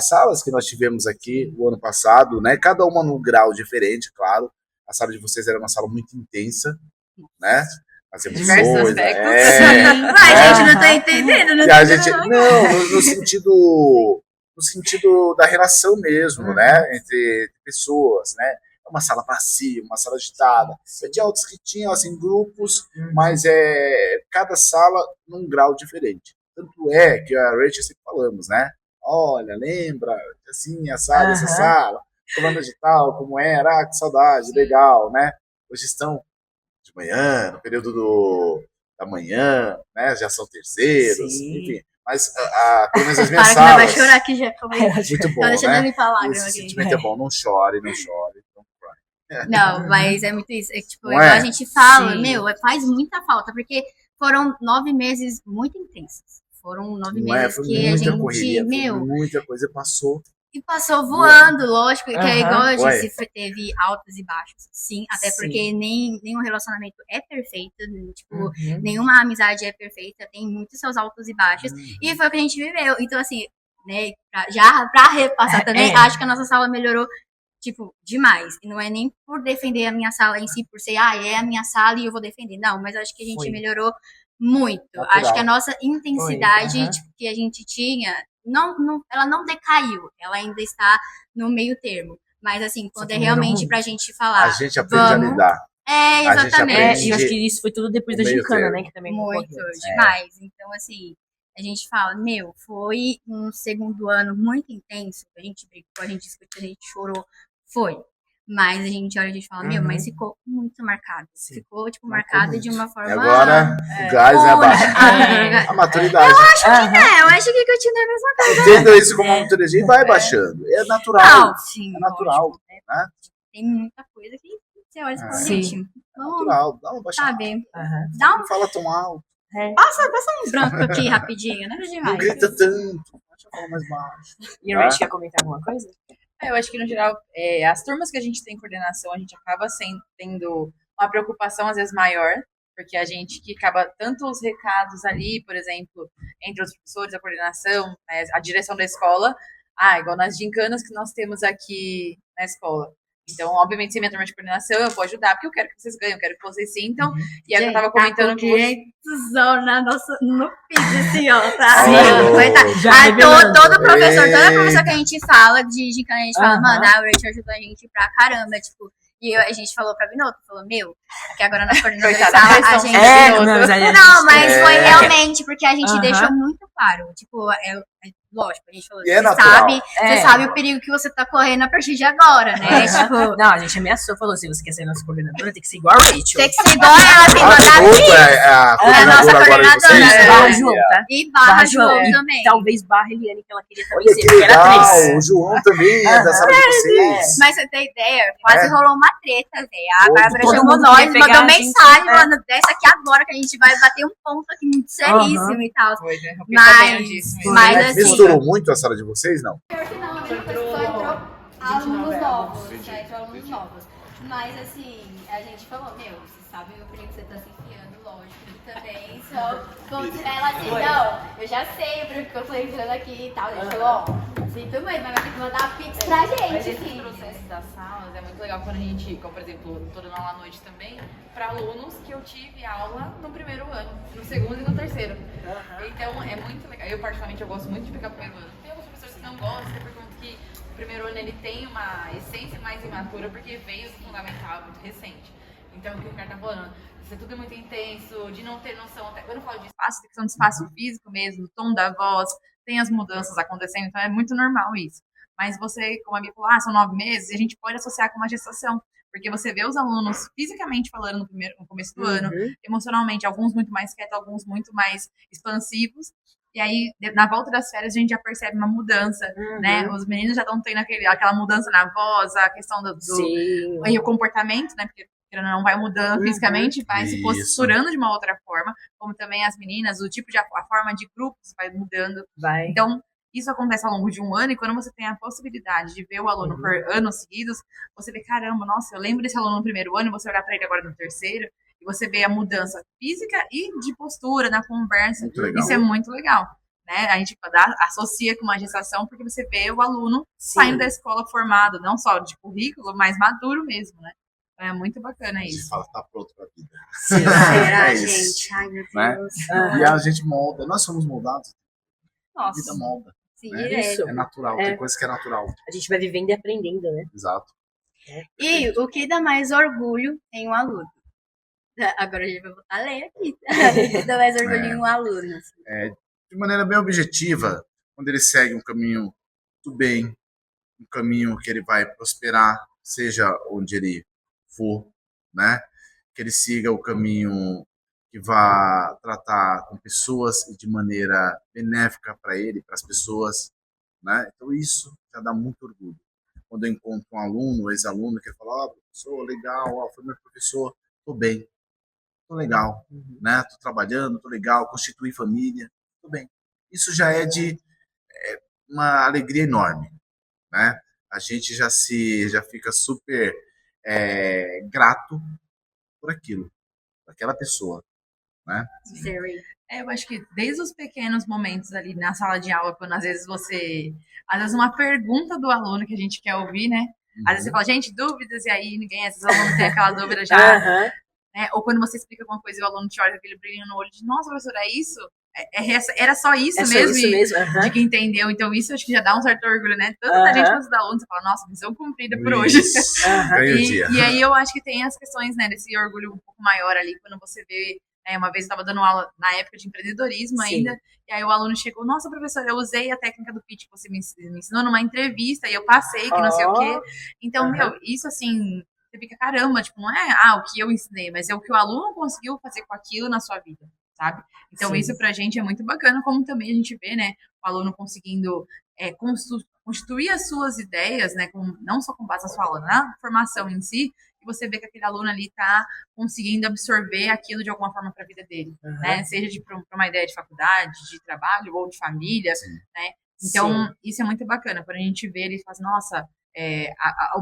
salas que nós tivemos aqui o ano passado, né? Cada uma num grau diferente, claro. A sala de vocês era uma sala muito intensa, né? As emoções, aspectos. A gente não tá entendendo, não. A gente, no sentido da relação mesmo, né? Entre pessoas, né? É uma sala passiva, uma sala agitada. De outros que tinham, assim, grupos, mas cada sala num grau diferente. Tanto é que a Rachel sempre falamos, né? Olha, lembra, assim, essa sala, falando de tal, como era, que saudade, legal, né? Hoje estão de manhã, no período da manhã, né? Já são terceiros, enfim. Mas, pelo menos as minhas salas... vai chorar aqui já. Muito bom, deixando né? ele falar. O sentimento é bom, não chore. Não, mas é muito isso. Tipo, não igual a gente fala, faz muita falta, porque foram 9 meses muito intensos. Foram 9 meses que a gente, correria, muita coisa passou. E passou voando, lógico, que é igual a gente teve altos e baixos, sim, até porque nenhum relacionamento é perfeito, tipo, nenhuma amizade é perfeita, tem muitos seus altos e baixos, e foi o que a gente viveu. Então, assim, né, pra repassar também, acho que a nossa sala melhorou, tipo, demais. E não é nem por defender a minha sala em si, por ser, é a minha sala e eu vou defender, não, mas acho que a gente melhorou muito. Natural. Acho que a nossa intensidade tipo, que a gente tinha, ela não decaiu, ela ainda está no meio termo. Mas assim, quando realmente pra gente falar. A gente aprende a lidar. Exatamente. E eu acho que isso foi tudo depois da gincana, né? Que também muito demais. Então, assim, a gente fala, foi um segundo ano muito intenso, a gente brigou, a gente discutiu, a gente chorou, foi. Mas a gente olha e a gente fala, mas ficou muito marcado. Ficou, tipo, marcado de uma forma... E agora, o gás é abaixo. A maturidade. Eu acho que eu acho que continua a mesma coisa. Entendo isso como uma maturidade e vai baixando. É natural. Não, sim, é natural. Lógico, né? Tem muita coisa que você olha e fala, gente, é natural. Dá uma baixada. Sabe? Não fala tão alto. Passa um branco aqui rapidinho, nada demais. Não grita tanto. Deixa eu falar mais baixo. E a Rach quer comentar alguma coisa? Eu acho que, no geral, as turmas que a gente tem coordenação, a gente acaba tendo uma preocupação, às vezes, maior, porque a gente que acaba tanto os recados ali, por exemplo, entre os professores, a coordenação, a direção da escola, igual nas gincanas que nós temos aqui na escola. Então, obviamente, se minha turma de coordenação, eu vou ajudar, porque eu quero que vocês ganhem, eu quero que vocês sintam. E aí eu tava comentando com vocês. No piso, assim, ó, tá? Todo professor que a gente fala de gincana, a gente fala, mano, a Rachel ajudou a gente pra caramba, tipo. E a gente falou pra Binotto, que agora na coordenação a gente... Não, mas foi realmente, porque a gente deixou muito claro, tipo, lógico, a gente falou, você sabe o perigo que você tá correndo a partir de agora, né? Tipo... Não, a gente ameaçou, falou, se você quer ser nossa coordenadora, tem que ser igual a Rachel. Tem que ser igual ela, tem que mandar a nossa coordenadora. Barra João, tá? E barra João também. Talvez barra Eliane, que ela queria também Olha ser, que porque era legal, 3. o João também é da sala de vocês. Mas você tem ideia? Quase rolou uma treta, velho. A Bárbara todo chamou mundo nós, queria pegar mandou a gente, mensagem, falando, desce aqui agora que a gente vai bater um ponto aqui muito seríssimo e tal. Mas assim... Misturou muito a sala de vocês, não? Pior que não, só entrou alunos novos. Só entrou alunos novos. Mas assim, a gente falou, você sabe o perigo que você tá se enfiando, lógico. também, só pontos ela assim, não, eu já sei porque que eu tô entrando aqui e tal. Ele falou, ó, sinto muito, mas vai ter que mandar pix pra Mas gente, esse sim. processo das salas é muito legal quando a gente, como por exemplo, tô dando aula à noite também, para alunos que eu tive aula no primeiro ano, no segundo e no terceiro. Então é muito legal. Eu particularmente eu gosto muito de pegar o primeiro ano. Tem alguns professores que não gostam, por conta que o primeiro ano ele tem uma essência mais imatura porque veio do fundamental, muito recente. Então o que o cara tá falando, isso é tudo muito intenso, de não ter noção, até quando eu falo de espaço, tem questão de espaço físico mesmo, tom da voz, tem as mudanças acontecendo, então é muito normal isso. Mas você, como a Bia falou, são 9 meses, e a gente pode associar com uma gestação, porque você vê os alunos fisicamente falando no começo do ano, emocionalmente, alguns muito mais quietos, alguns muito mais expansivos, e aí, na volta das férias, a gente já percebe uma mudança, né? Os meninos já estão tendo aquela mudança na voz, a questão e o comportamento, né? Porque não vai mudando fisicamente, vai se posturando de uma outra forma, como também as meninas, o tipo de a forma de grupos vai mudando. Então, isso acontece ao longo de um ano, e quando você tem a possibilidade de ver o aluno por anos seguidos, você vê, caramba, nossa, eu lembro desse aluno no primeiro ano, e você olhar para ele agora no terceiro, e você vê a mudança física e de postura na conversa. Isso é muito legal. Né? A gente associa com uma gestação porque você vê o aluno saindo da escola formado, não só de currículo, mas maduro mesmo, né? É muito bacana isso. A gente fala que tá pronto pra vida. Será, isso, gente? Ai, meu né? Deus. E a gente molda, nós somos moldados. A Nossa. vida molda. Sim, Né? Isso. É natural, tem coisa que é natural. A gente vai vivendo e aprendendo, né? Exato. E o que dá mais orgulho em um aluno? Agora a gente vai voltar a ler aqui. O que dá mais orgulho em um aluno? Assim. De maneira bem objetiva, quando ele segue um caminho do bem, um caminho que ele vai prosperar, seja onde ele for, né? Que ele siga o caminho que vá tratar com pessoas de maneira benéfica para ele, para as pessoas, né? Então isso já dá muito orgulho. Quando eu encontro um aluno, um ex-aluno, que fala, professor, legal, foi meu professor, tô bem, tô legal, né? Tô trabalhando, tô legal, constitui família, tô bem. Isso já é de uma alegria enorme, né? A gente já fica super grato por aquilo, por aquela pessoa, né? Eu acho que desde os pequenos momentos ali na sala de aula, quando às vezes uma pergunta do aluno que a gente quer ouvir, né? Às vezes você fala, gente, dúvidas, e aí às vezes o aluno tem aquela dúvida já, né? Ou quando você explica alguma coisa e o aluno te olha com aquele brilhinho no olho de, nossa, professora, é isso? Era só isso mesmo? Isso mesmo. De que entendeu. Então isso acho que já dá um certo orgulho, né? Tanto da gente quanto dos alunos, você fala, nossa, missão cumprida por hoje. E aí eu acho que tem as questões, né, desse orgulho um pouco maior ali, quando você vê. Uma vez eu estava dando aula na época de empreendedorismo ainda, e aí o aluno chegou, nossa, professora, eu usei a técnica do pitch que você me ensinou numa entrevista, e eu passei, que não sei o quê. Então, isso assim, você fica, caramba, tipo, não é o que eu ensinei, mas é o que o aluno conseguiu fazer com aquilo na sua vida, sabe? Então, isso pra gente é muito bacana, como também a gente vê, né, o aluno conseguindo constituir as suas ideias, né, não só com base na sua aula, na formação em si, e você vê que aquele aluno ali está conseguindo absorver aquilo de alguma forma para a vida dele, né? Seja para uma ideia de faculdade, de trabalho ou de família, né? Então, isso é muito bacana. Quando a gente vê ele e fala assim, nossa,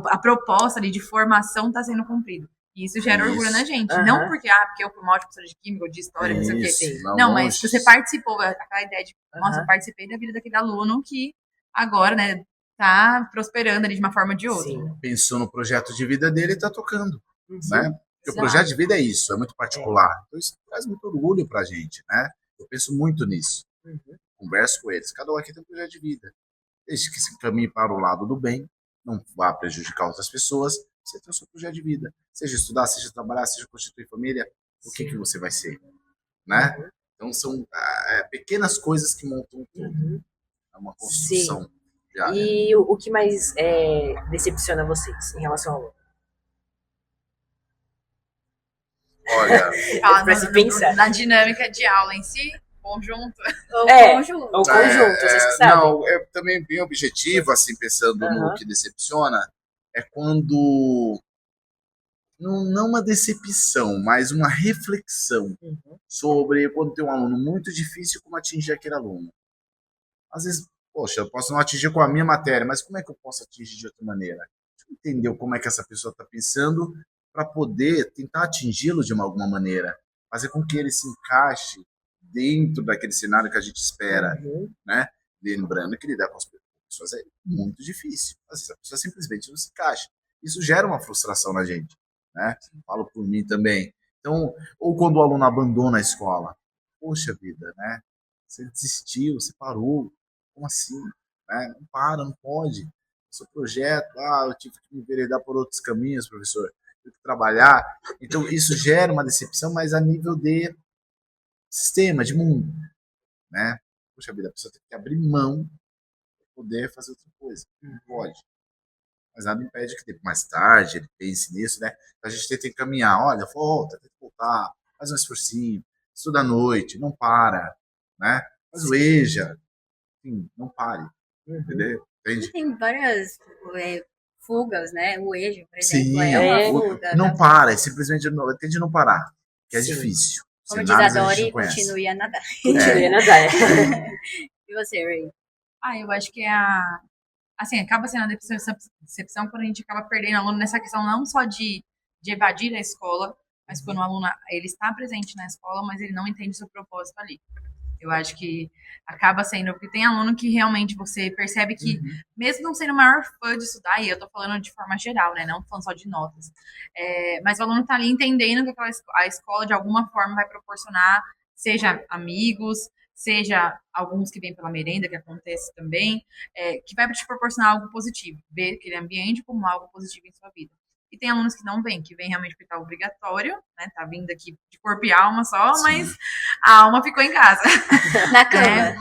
a proposta ali de formação está sendo cumprida. E isso gera orgulho na gente. Não porque eu fui uma ótima professora de química ou de história, não sei o quê. Não, mas você participou, aquela ideia de, nossa, eu participei da vida daquele aluno que agora, né, tá prosperando ali de uma forma ou de outra. Pensou no projeto de vida dele e tá tocando, né? Porque o projeto de vida é isso, é muito particular. Então isso traz muito orgulho pra gente, né? Eu penso muito nisso. Converso com eles. Cada um aqui tem um projeto de vida. Desde que se caminhe para o lado do bem, não vá prejudicar outras pessoas, você tem o seu projeto de vida. Seja estudar, seja trabalhar, seja constituir família, o que você vai ser, né? Então são pequenas coisas que montam tudo. É uma construção. E o que mais decepciona vocês em relação ao aluno? Olha, pra se pensar. Na dinâmica de aula em si, conjunto. O conjunto, vocês que sabem. Não, é também bem objetivo, assim, pensando no que decepciona, é quando, não uma decepção, mas uma reflexão sobre quando tem um aluno muito difícil, como atingir aquele aluno. Às vezes, poxa, eu posso não atingir com a minha matéria, mas como é que eu posso atingir de outra maneira? Deixa eu entender como é que essa pessoa está pensando para poder tentar atingi-lo de alguma maneira. fazer com que ele se encaixe dentro daquele cenário que a gente espera, né? Lembrando que lidar com as pessoas é muito difícil. Às vezes a pessoa simplesmente não se encaixa. Isso gera uma frustração na gente, né? Falo por mim também. Então, ou quando o aluno abandona a escola, poxa vida, né? Você desistiu, você parou, como assim? Né? Não para, não pode. Seu projeto, eu tive que me enveredar por outros caminhos, professor, tive que trabalhar. Então, isso gera uma decepção, mas a nível de sistema, de mundo, né? Poxa vida, a pessoa tem que abrir mão para poder fazer outra coisa. Não pode. Mas nada impede que mais tarde ele pense nisso, né? A gente tenta encaminhar, olha, volta, tenta voltar, faz um esforcinho, estuda à noite, não para, né? Faz o EJA, enfim, não pare, entendeu? Entende? Tem várias fugas, né? O EJA, por Sim, exemplo, é uma fuga. não para, é simplesmente tende a não parar, que é Sim. difícil. Como diz Cenários a a gente Dori, não conhece. continue a nadar. Continue a nadar. E você, Ray? Eu acho que assim, acaba sendo a decepção quando a gente acaba perdendo o aluno nessa questão não só de evadir a escola, mas quando o aluno ele está presente na escola, mas ele não entende o seu propósito ali. Eu acho que acaba sendo, porque tem aluno que realmente você percebe que, mesmo não sendo o maior fã de estudar, e eu tô falando de forma geral, né, não falando só de notas, mas o aluno tá ali entendendo que a escola de alguma forma vai proporcionar, seja amigos, seja alguns que vêm pela merenda, que acontece também, que vai te proporcionar algo positivo, ver aquele ambiente como algo positivo em sua vida. E tem alunos que não vêm, que vêm realmente porque tá obrigatório, né? Tá vindo aqui de corpo e alma só, Sim. mas a alma ficou em casa. Na cama.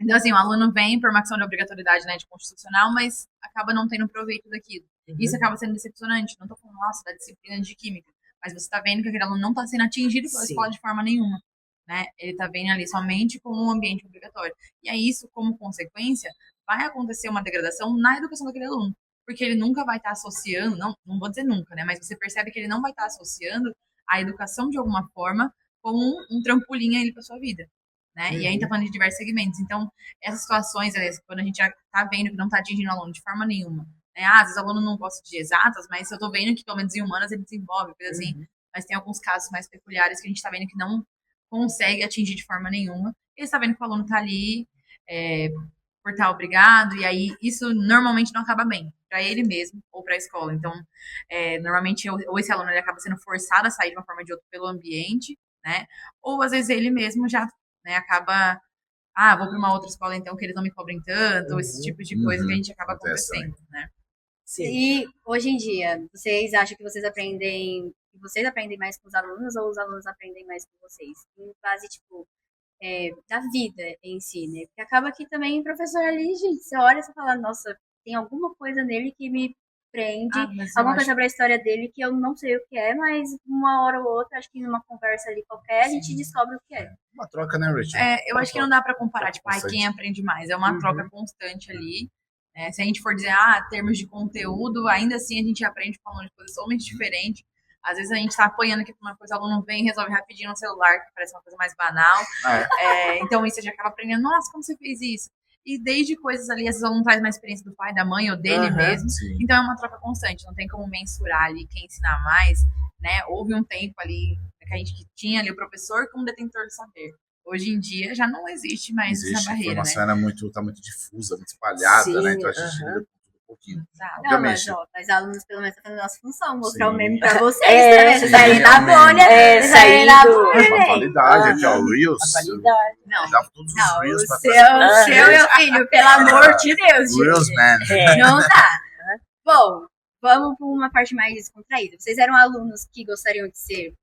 Então, assim, o aluno vem por uma questão de obrigatoriedade, né, de constitucional, mas acaba não tendo proveito daquilo. Isso acaba sendo decepcionante. Não tô falando, nossa, da disciplina de química, mas você tá vendo que aquele aluno não tá sendo atingido pela escola de forma nenhuma, né? Ele tá vendo ali somente como um ambiente obrigatório. E aí, isso, como consequência, vai acontecer uma degradação na educação daquele aluno. Porque ele nunca vai estar associando, não vou dizer nunca, né? Mas você percebe que ele não vai estar associando a educação de alguma forma como um trampolim aí para sua vida, né? E aí a gente tá falando de diversos segmentos. Então, essas situações, quando a gente já tá vendo que não tá atingindo o aluno de forma nenhuma, né? Às vezes o aluno não gosta de exatas, mas eu tô vendo que pelo menos em humanas ele desenvolve, coisa assim. Mas tem alguns casos mais peculiares que a gente tá vendo que não consegue atingir de forma nenhuma. E você tá vendo que o aluno tá ali por estar obrigado, e aí isso normalmente não acaba bem, para ele mesmo ou para a escola. Então, normalmente, ou esse aluno ele acaba sendo forçado a sair de uma forma ou de outra pelo ambiente, né? Ou às vezes ele mesmo já, né, acaba, vou para uma outra escola então que eles não me cobrem tanto, ou esse tipo de coisa que a gente acaba acontecendo, né? Sim. E hoje em dia, vocês acham que vocês aprendem mais com os alunos ou os alunos aprendem mais com vocês? Em base, tipo, da vida em si, né? Porque acaba que também o professor ali, gente, você olha e você fala, nossa, tem alguma coisa nele que me prende, alguma coisa sobre a história dele que eu não sei o que é, mas uma hora ou outra, acho que numa conversa ali qualquer, a gente descobre o que é. Uma troca, né, Rachel? Eu acho que não dá para comparar, tipo, quem aprende mais. É uma troca constante ali. Se a gente for dizer, termos de conteúdo, ainda assim a gente aprende falando de coisas totalmente diferentes. Às vezes a gente tá apanhando aqui pra uma coisa, o aluno vem e resolve rapidinho no celular, que parece uma coisa mais banal. Então isso a gente acaba aprendendo, nossa, como você fez isso? E desde coisas ali, às vezes o aluno traz uma experiência do pai, da mãe ou dele mesmo. Sim. Então é uma troca constante, não tem como mensurar ali quem ensinar mais, né? Houve um tempo ali que a gente tinha ali o professor como detentor do saber. Hoje em dia já não existe mais essa barreira, a informação né? tá muito difusa, muito espalhada, Sim, né? Então a gente lida com tudo um pouquinho. Exato. Não, mas alunos pelo menos estão fazendo a nossa função, mostrar Sim. o meme pra vocês, né? Vocês saírem da bolha, sair da do- bolha, A atualidade, aqui, ó, o Reels. Atualidade. Não, Dava todos os não, o Reels pra seu, trazer. meu filho, pelo amor de Deus, gente. Reels, man. Não dá. Bom, vamos para uma parte mais descontraída. Vocês eram alunos que gostariam de ser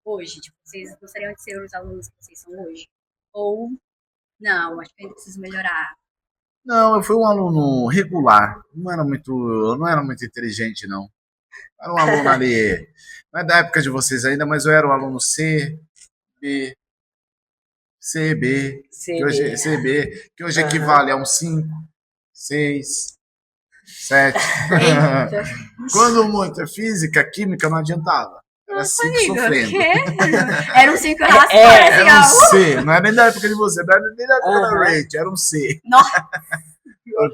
hoje? Tipo, vocês gostariam de ser os alunos que vocês são hoje? Ou, não, acho que ainda preciso melhorar. Não, eu fui um aluno regular. Não era muito inteligente, não. Era um aluno ali. Não é da época de vocês ainda, mas eu era o aluno C, B, CB, que hoje equivale a um 5, 6, 7. Eita. Quando muito física, química não adiantava. Era 5 sofrendo. Era um 5 raspado, Era um assim, C, não é nem da época de você, não era nem da época da Rachel, era um C. Nossa.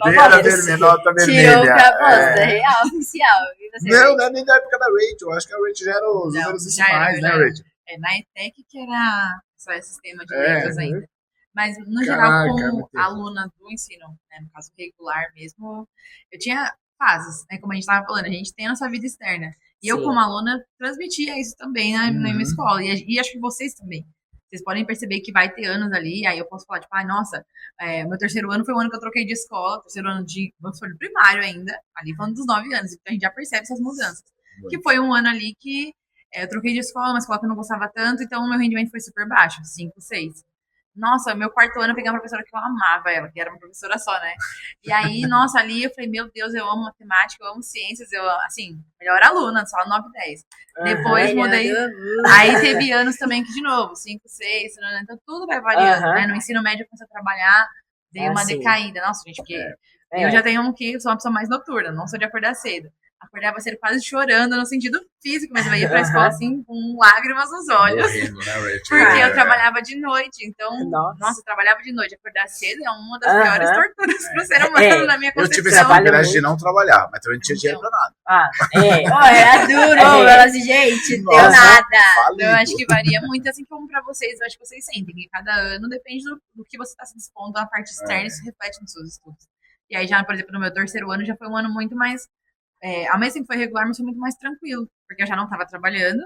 Era vermelha, nota vermelha. Tirou pra bosta, real, oficial. E você, Não é nem da época da Rachel, acho que a Rachel já era os números já era, decimais, né, já era. Rachel? na ETEC que era só esse sistema de É, letras ainda. Mas, no geral, Caraca, como muito tempo. aluna do ensino, né, no caso regular mesmo, eu tinha fases, né, como a gente estava falando, a gente tem a nossa vida externa. E eu, Sim. como aluna, transmitia isso também na minha Uhum. escola. E acho que vocês também. Vocês podem perceber que vai ter anos ali, aí eu posso falar, tipo, nossa, meu terceiro ano foi o ano que eu troquei de escola, terceiro ano de, vamos falar, de primário ainda, ali falando dos 9 anos, então a gente já percebe essas mudanças. Que foi um ano ali que eu troquei de escola, uma escola que eu não gostava tanto, então o meu rendimento foi super baixo, 5, 6. Nossa, meu quarto ano eu peguei uma professora que eu amava ela, que era uma professora só, né? E aí, nossa, ali eu falei, meu Deus, eu amo matemática, eu amo ciências, eu, assim, melhor aluna, só 9, 10. Depois mudei. Aí teve anos também que, de novo, 5, 6, então tudo vai variando, né? No ensino médio eu comecei a trabalhar, dei uma sim. decaída. Nossa, gente, porque eu já tenho sou uma pessoa mais noturna, não sou de acordar cedo. Acordava cedo quase chorando no sentido físico, mas eu ia pra escola assim com lágrimas nos olhos. Morrendo, né, Rachel? Porque eu trabalhava de noite, então, nossa, eu trabalhava de noite. Acordar cedo é uma das piores torturas pro ser humano, na minha Eu tive concepção. esse Trabalho privilégio de muito. não trabalhar, mas também não tinha dinheiro pra nada. Era duro, ela assim, gente, deu Nossa. nada. Falido. Eu acho que varia muito, assim como pra vocês, eu acho que vocês sentem que cada ano depende do que você está se dispondo na parte externa e isso reflete nos seus estudos. E aí, já, por exemplo, no meu terceiro ano já foi um ano muito mais. Ao mesmo tempo foi regular, mas foi muito mais tranquilo, porque eu já não estava trabalhando.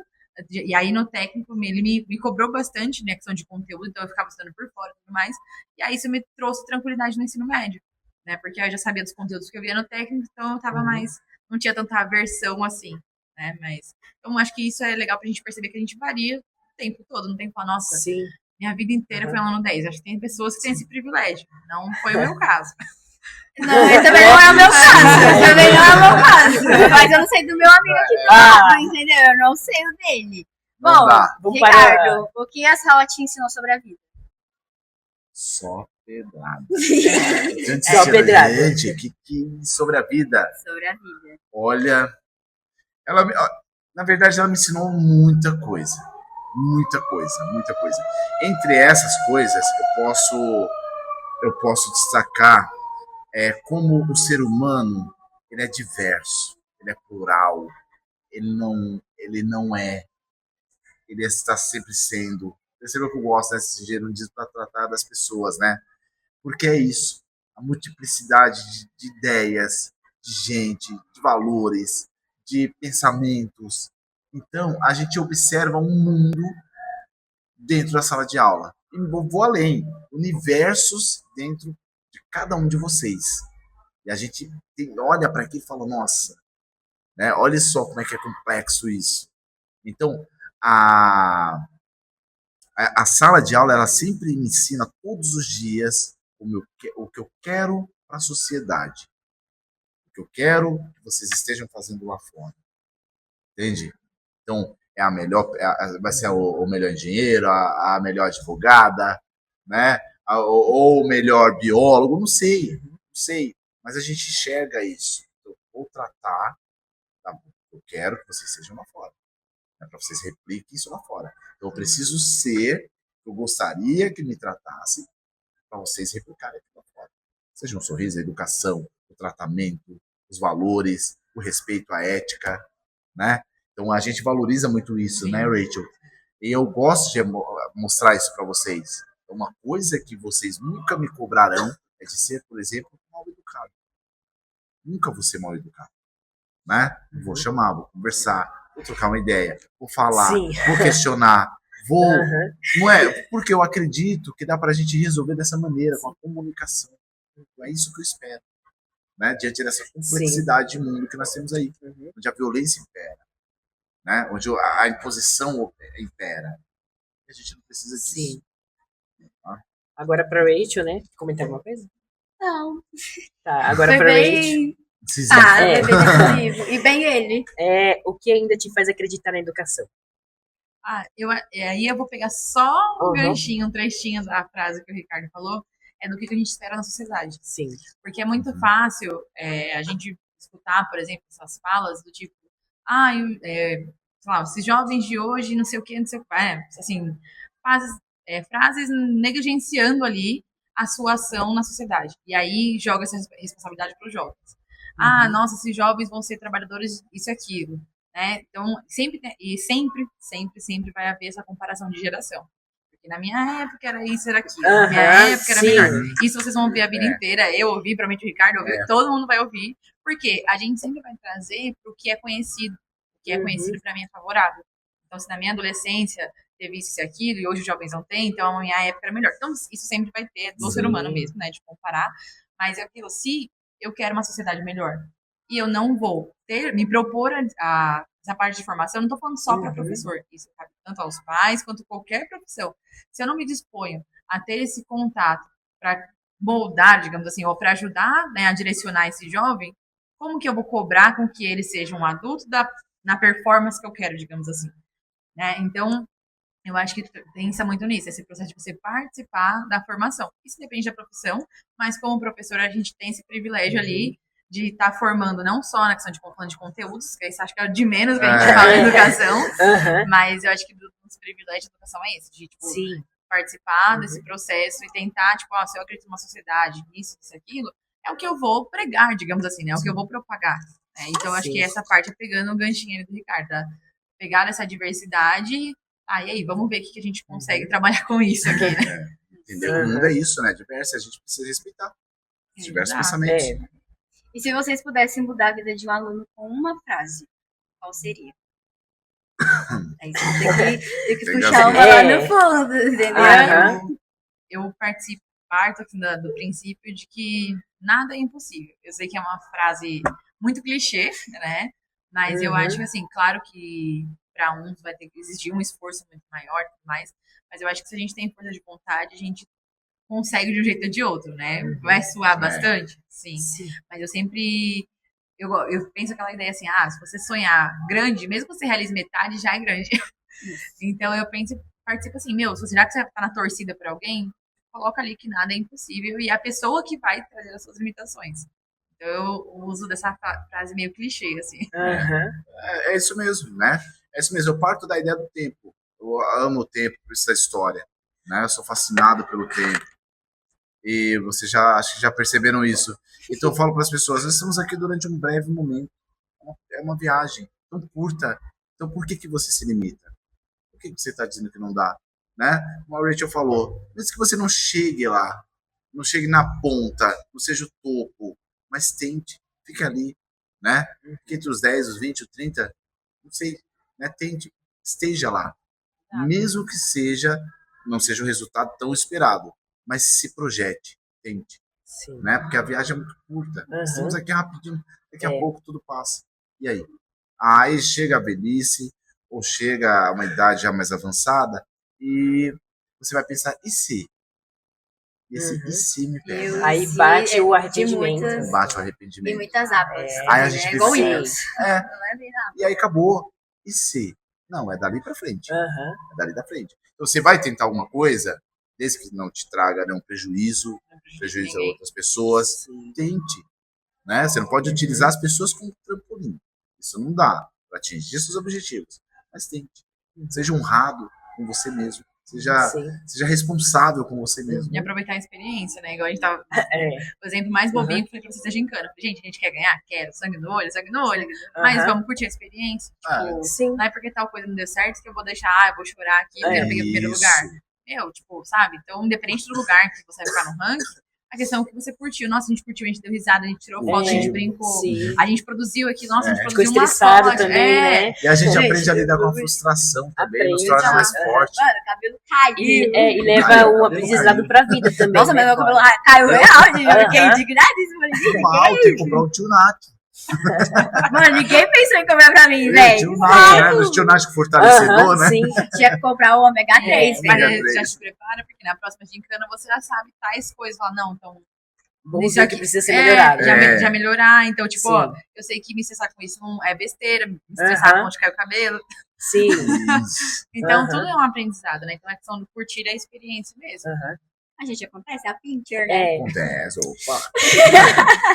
E aí no técnico ele me cobrou bastante, né, questão de conteúdo, então eu ficava estudando por fora e tudo mais. E aí isso me trouxe tranquilidade no ensino médio, né, porque eu já sabia dos conteúdos que eu via no técnico, então eu tava mais, não tinha tanta aversão assim, né, mas então acho que isso é legal pra gente perceber que a gente varia o tempo todo, não tem que falar, nossa, Sim. minha vida inteira foi aluno 10. Acho que tem pessoas que têm esse privilégio, não foi o meu caso. Não, esse também não é o meu caso. Esse também não é o meu caso. Mas eu não sei do meu amigo aqui do lado, entendeu? Eu não sei o dele. Não Bom, dá. Vamos Ricardo, o que a sala te ensinou sobre a vida? Só pedrada. Só pedrada. Gente, sobre a vida. Sobre a vida. Olha, na verdade, ela me ensinou muita coisa. Muita coisa, muita coisa. Entre essas coisas, eu posso destacar como o ser humano ele é diverso, ele é plural, ele não é, ele está sempre sendo. Percebeu que eu gosto desse gênero para tratar das pessoas, né? Porque é isso, a multiplicidade de ideias, de gente, de valores, de pensamentos. Então, a gente observa um mundo dentro da sala de aula. E vou além, universos dentro de cada um de vocês. E a gente olha para aquilo e fala, nossa, né? Olha só como é que é complexo isso. Então, a sala de aula, ela sempre me ensina todos os dias o que eu quero para a sociedade. O que eu quero que vocês estejam fazendo lá fora. Entende? Então, vai ser o melhor engenheiro, a melhor advogada, né? Ou o melhor biólogo, não sei. Mas a gente enxerga isso. Eu vou tratar, tá? Eu quero que vocês sejam lá fora. Né? Para vocês repliquem isso lá fora. Então, eu preciso ser, eu gostaria que me tratasse para vocês replicarem aqui lá fora. Seja um sorriso, a educação, o tratamento, os valores, o respeito à ética, né? Então, a gente valoriza muito isso, né, Rachel? E eu gosto de mostrar isso para vocês. Uma coisa que vocês nunca me cobrarão é de ser, por exemplo, mal educado. Nunca vou ser mal educado, né? Vou chamar, vou conversar, vou trocar uma ideia, vou falar, vou questionar, não é? Porque eu acredito que dá pra gente resolver dessa maneira, com a comunicação. É isso que eu espero, né? Diante dessa complexidade de mundo que nós temos aí, onde a violência impera, né? Onde a imposição impera. A gente não precisa disso. Sim. Agora para Rachel, né? Comentar alguma coisa? Não. Tá, agora Foi para Rachel. bem. Foi bem decisivo. E bem ele. O que ainda te faz acreditar na educação? Aí eu vou pegar só um ganchinho, um trechinho da frase que o Ricardo falou, do que a gente espera na sociedade. Sim. Porque é muito fácil a gente escutar, por exemplo, essas falas do tipo, sei lá, esses jovens de hoje, não sei o que, não sei o que, assim, frases negligenciando ali a sua ação na sociedade. E aí joga essa responsabilidade para os jovens. Nossa, esses jovens vão ser trabalhadores, isso e aquilo. né? Então, sempre vai haver essa comparação de geração. Porque na minha época era isso, era aquilo. Na minha época era sim. melhor. Isso vocês vão ouvir a vida inteira. Eu ouvi, provavelmente o Ricardo ouviu, todo mundo vai ouvir. Porque a gente sempre vai trazer pro que é conhecido. O que é conhecido para mim é favorável. Então, se na minha adolescência teve isso e aquilo, e hoje os jovens não têm, então a minha época era melhor. Então, isso sempre vai ter do ser humano mesmo, né? De comparar. Mas é aquilo, se eu quero uma sociedade melhor e eu não vou me propor essa parte de formação, eu não estou falando só para professor, isso cabe tanto aos pais quanto qualquer profissão. Se eu não me disponho a ter esse contato para moldar, digamos assim, ou para ajudar, né, a direcionar esse jovem, como que eu vou cobrar com que ele seja um adulto na performance que eu quero, digamos assim, né? Então, eu acho que pensa muito nisso, esse processo de você participar da formação. Isso depende da profissão, mas como professor a gente tem esse privilégio ali de estar formando não só na questão de conteúdos, que isso acho que é o de menos que a gente fala em educação, mas eu acho que dos privilégios da educação é esse, de tipo, participar desse processo e tentar, tipo, se eu acredito numa sociedade, isso, aquilo, é o que eu vou pregar, digamos assim, né? É o que eu vou propagar. Né? Então, eu acho que essa parte é pegando o ganchinho ali do Ricardo, tá? Pegar essa diversidade, e aí, vamos ver o que a gente consegue trabalhar com isso aqui, né? Entendeu? O mundo é isso, né? Diverso, a gente precisa respeitar os diversos pensamentos. E se vocês pudessem mudar a vida de um aluno com uma frase, qual seria? Aí você tem que puxar uma lá no fundo, entendeu? Eu parto aqui do princípio de que nada é impossível. Eu sei que é uma frase muito clichê, né? Mas eu acho que, assim, claro que para uns vai ter que exigir um esforço muito maior, mas eu acho que se a gente tem força de vontade, a gente consegue de um jeito ou de outro, né? Vai suar bastante? Sim. Mas eu sempre... Eu penso aquela ideia assim, se você sonhar grande, mesmo que você realize metade, já é grande. Então eu participo assim, já que você tá na torcida por alguém, coloca ali que nada é impossível e é a pessoa que vai trazer as suas limitações. Então eu uso dessa frase meio clichê, assim. É isso mesmo, né? É isso mesmo, eu parto da ideia do tempo. Eu amo o tempo, por isso da história. Né? Eu sou fascinado pelo tempo. E vocês acho que já perceberam isso. Então eu falo para as pessoas, nós estamos aqui durante um breve momento. É uma viagem tão curta. Então por que você se limita? Por que você está dizendo que não dá? Né? Como a Rachel falou, mesmo que você não chegue lá, não chegue na ponta, não seja o topo, mas tente, fique ali, né? Fique entre os 10, os 20, os 30, não sei, né? Tente, esteja lá. Mesmo que não seja o resultado tão esperado, mas se projete, tente. Né? Porque a viagem é muito curta. Estamos aqui rapidinho, daqui a pouco tudo passa. E aí? Aí chega a velhice, ou chega a uma idade já mais avançada, e você vai pensar, e se? E se me pega? Aí bate o arrependimento. Bate o arrependimento. E muitas águas. Aí a gente é igual Windows. E aí acabou. E se? Não, é dali pra frente. É dali da frente. Então você vai tentar alguma coisa, desde que não te traga nenhum prejuízo a outras pessoas, tente. Né? Você não pode utilizar as pessoas como trampolim. Isso não dá para atingir seus objetivos. Mas tente. Seja honrado com você mesmo. Seja responsável com você mesmo. E aproveitar a experiência, né? Igual a gente tava... O exemplo mais bobinho que foi pra vocês é gincana. Gente, a gente quer ganhar? Quero. Sangue no olho. Mas vamos curtir a experiência. Tipo, não é porque tal coisa não deu certo que eu vou deixar, eu vou chorar aqui, eu quero pegar o primeiro lugar. Sabe? Então, independente do lugar que você vai ficar no ranking, a questão é que você curtiu. Nossa, a gente curtiu, a gente deu risada, a gente tirou foto, a gente brincou, a gente produziu aqui, nossa, a gente produziu uma foto. Também, né? E a gente aprende a lidar com a frustração também, nos torna mais forte. Mano, cabelo caiu. E leva um aprendizado pra vida também. Nossa, mas meu cabelo caiu real, gente. Eu fiquei indignadíssima. Mal, tem que comprar um Tunac. Mano, ninguém pensou em comprar pra mim, velho. Tunac fortalecedor, né? Sim. Tinha que comprar o ômega 3, mas já se prepara, porque na próxima gincana você já sabe tais coisas. Fala, não, então... Isso aqui precisa ser melhorado. Já melhorar. Então, tipo, eu sei que me estressar com isso não é besteira. Me estressar com onde cai o cabelo. Sim. Então, tudo é um aprendizado, né? Então, é questão de curtir a experiência mesmo. A gente acontece a pincher, né? Acontece, opa.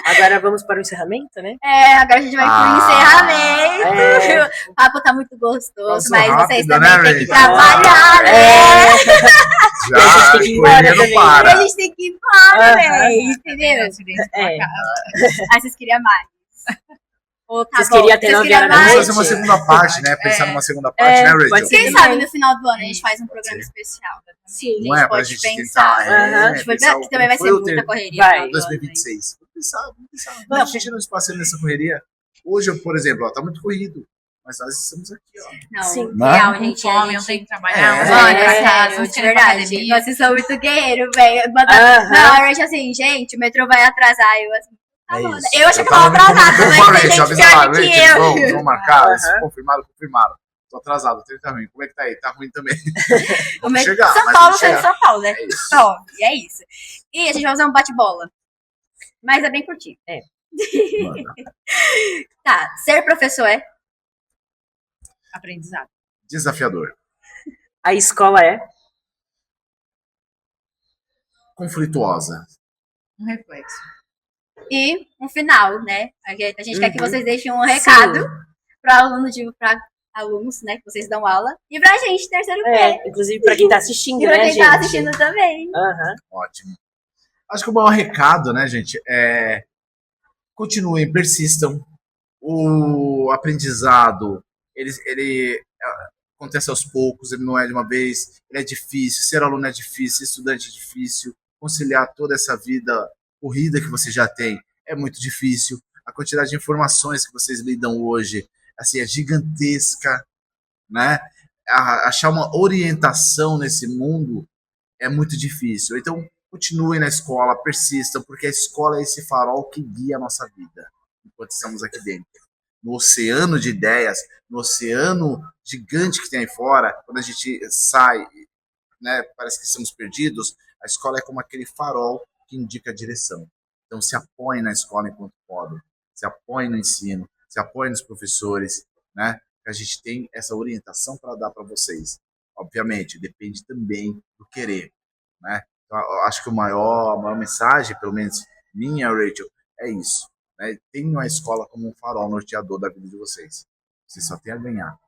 Agora vamos para o encerramento, né? Agora a gente vai pro encerramento. O papo tá muito gostoso, mas rápido, vocês também né, têm que Ray? trabalhar, né? Já, a gente tem que ir embora também. A gente tem que ir embora, velho. Entendeu? Aí vocês queriam mais. Ou tá Vocês bom, queriam ter vocês 9 queriam horas da mais? Vamos fazer uma segunda parte, né? Pensar numa segunda parte, né, pode Rachel? ser. Quem sabe no final do ano a gente faz um programa especial. Sim. Não é? Pra pode gente pensar. tentar. Aham. A gente vai pensar ver que também vai como ser foi o muita ter- correria. Vai. no final do ano, 2026. Vamos pensar. Não, a gente não espaço nessa correria. Hoje, por exemplo, ó, tá muito corrido. Mas nós estamos aqui, ó. Não, Sim. real, Com gente. fome, a não gente... tem que trabalhar, É. uns Mano, vêm pra casa, sério, uns de querem ir pra verdade. academia. Vocês são muito guerreiros, velho. Aham. Não, a Rachel assim, gente, o metrô vai atrasar. Eu assim, tá bom, né? isso. Eu achei que eu tava tava me atrasada, comunicando mas com a tem Rachel, gente avisa lá, pior do que Rachel, eu. vamos marcar. Aham. Eles confirmaram. Tô atrasado, o trem tá ruim. Como é que tá aí? Tá ruim também. O metrô- chegar, São mas Paulo vamos saiu de chegar. São Paulo, né? É isso. Só, e é isso. E a gente vai fazer um bate-bola. Mas é bem curtinho. Manda. Tá, ser professor é? Aprendizado. Desafiador. A escola é? Conflituosa. Um reflexo. E um final, né? A gente quer que Uhum. vocês deixem um recado para alunos, né? Que vocês dão aula. E pra gente, terceiro P. Inclusive pra quem tá assistindo, E pra né, quem gente? tá assistindo também. Aham. Ótimo. Acho que o maior recado, né, gente, é continuem, persistam. O aprendizado, ele acontece aos poucos, ele não é de uma vez, ele é difícil, ser aluno é difícil, ser estudante é difícil, conciliar toda essa vida corrida que você já tem é muito difícil. A quantidade de informações que vocês lidam hoje, assim, é gigantesca, né? Achar uma orientação nesse mundo é muito difícil. Então, continuem na escola, persistam, porque a escola é esse farol que guia a nossa vida enquanto estamos aqui dentro. No oceano de ideias, no oceano gigante que tem aí fora, quando a gente sai, né, parece que estamos perdidos, a escola é como aquele farol que indica a direção. Então, se apoiem na escola enquanto podem, se apoiem no ensino, se apoiem nos professores, né, que a gente tem essa orientação para dar para vocês. Obviamente, depende também do querer, né? Então, eu acho que a maior mensagem, pelo menos minha, Rachel, é isso. Né? Tenham a escola como um farol norteador da vida de vocês. Vocês só têm a ganhar.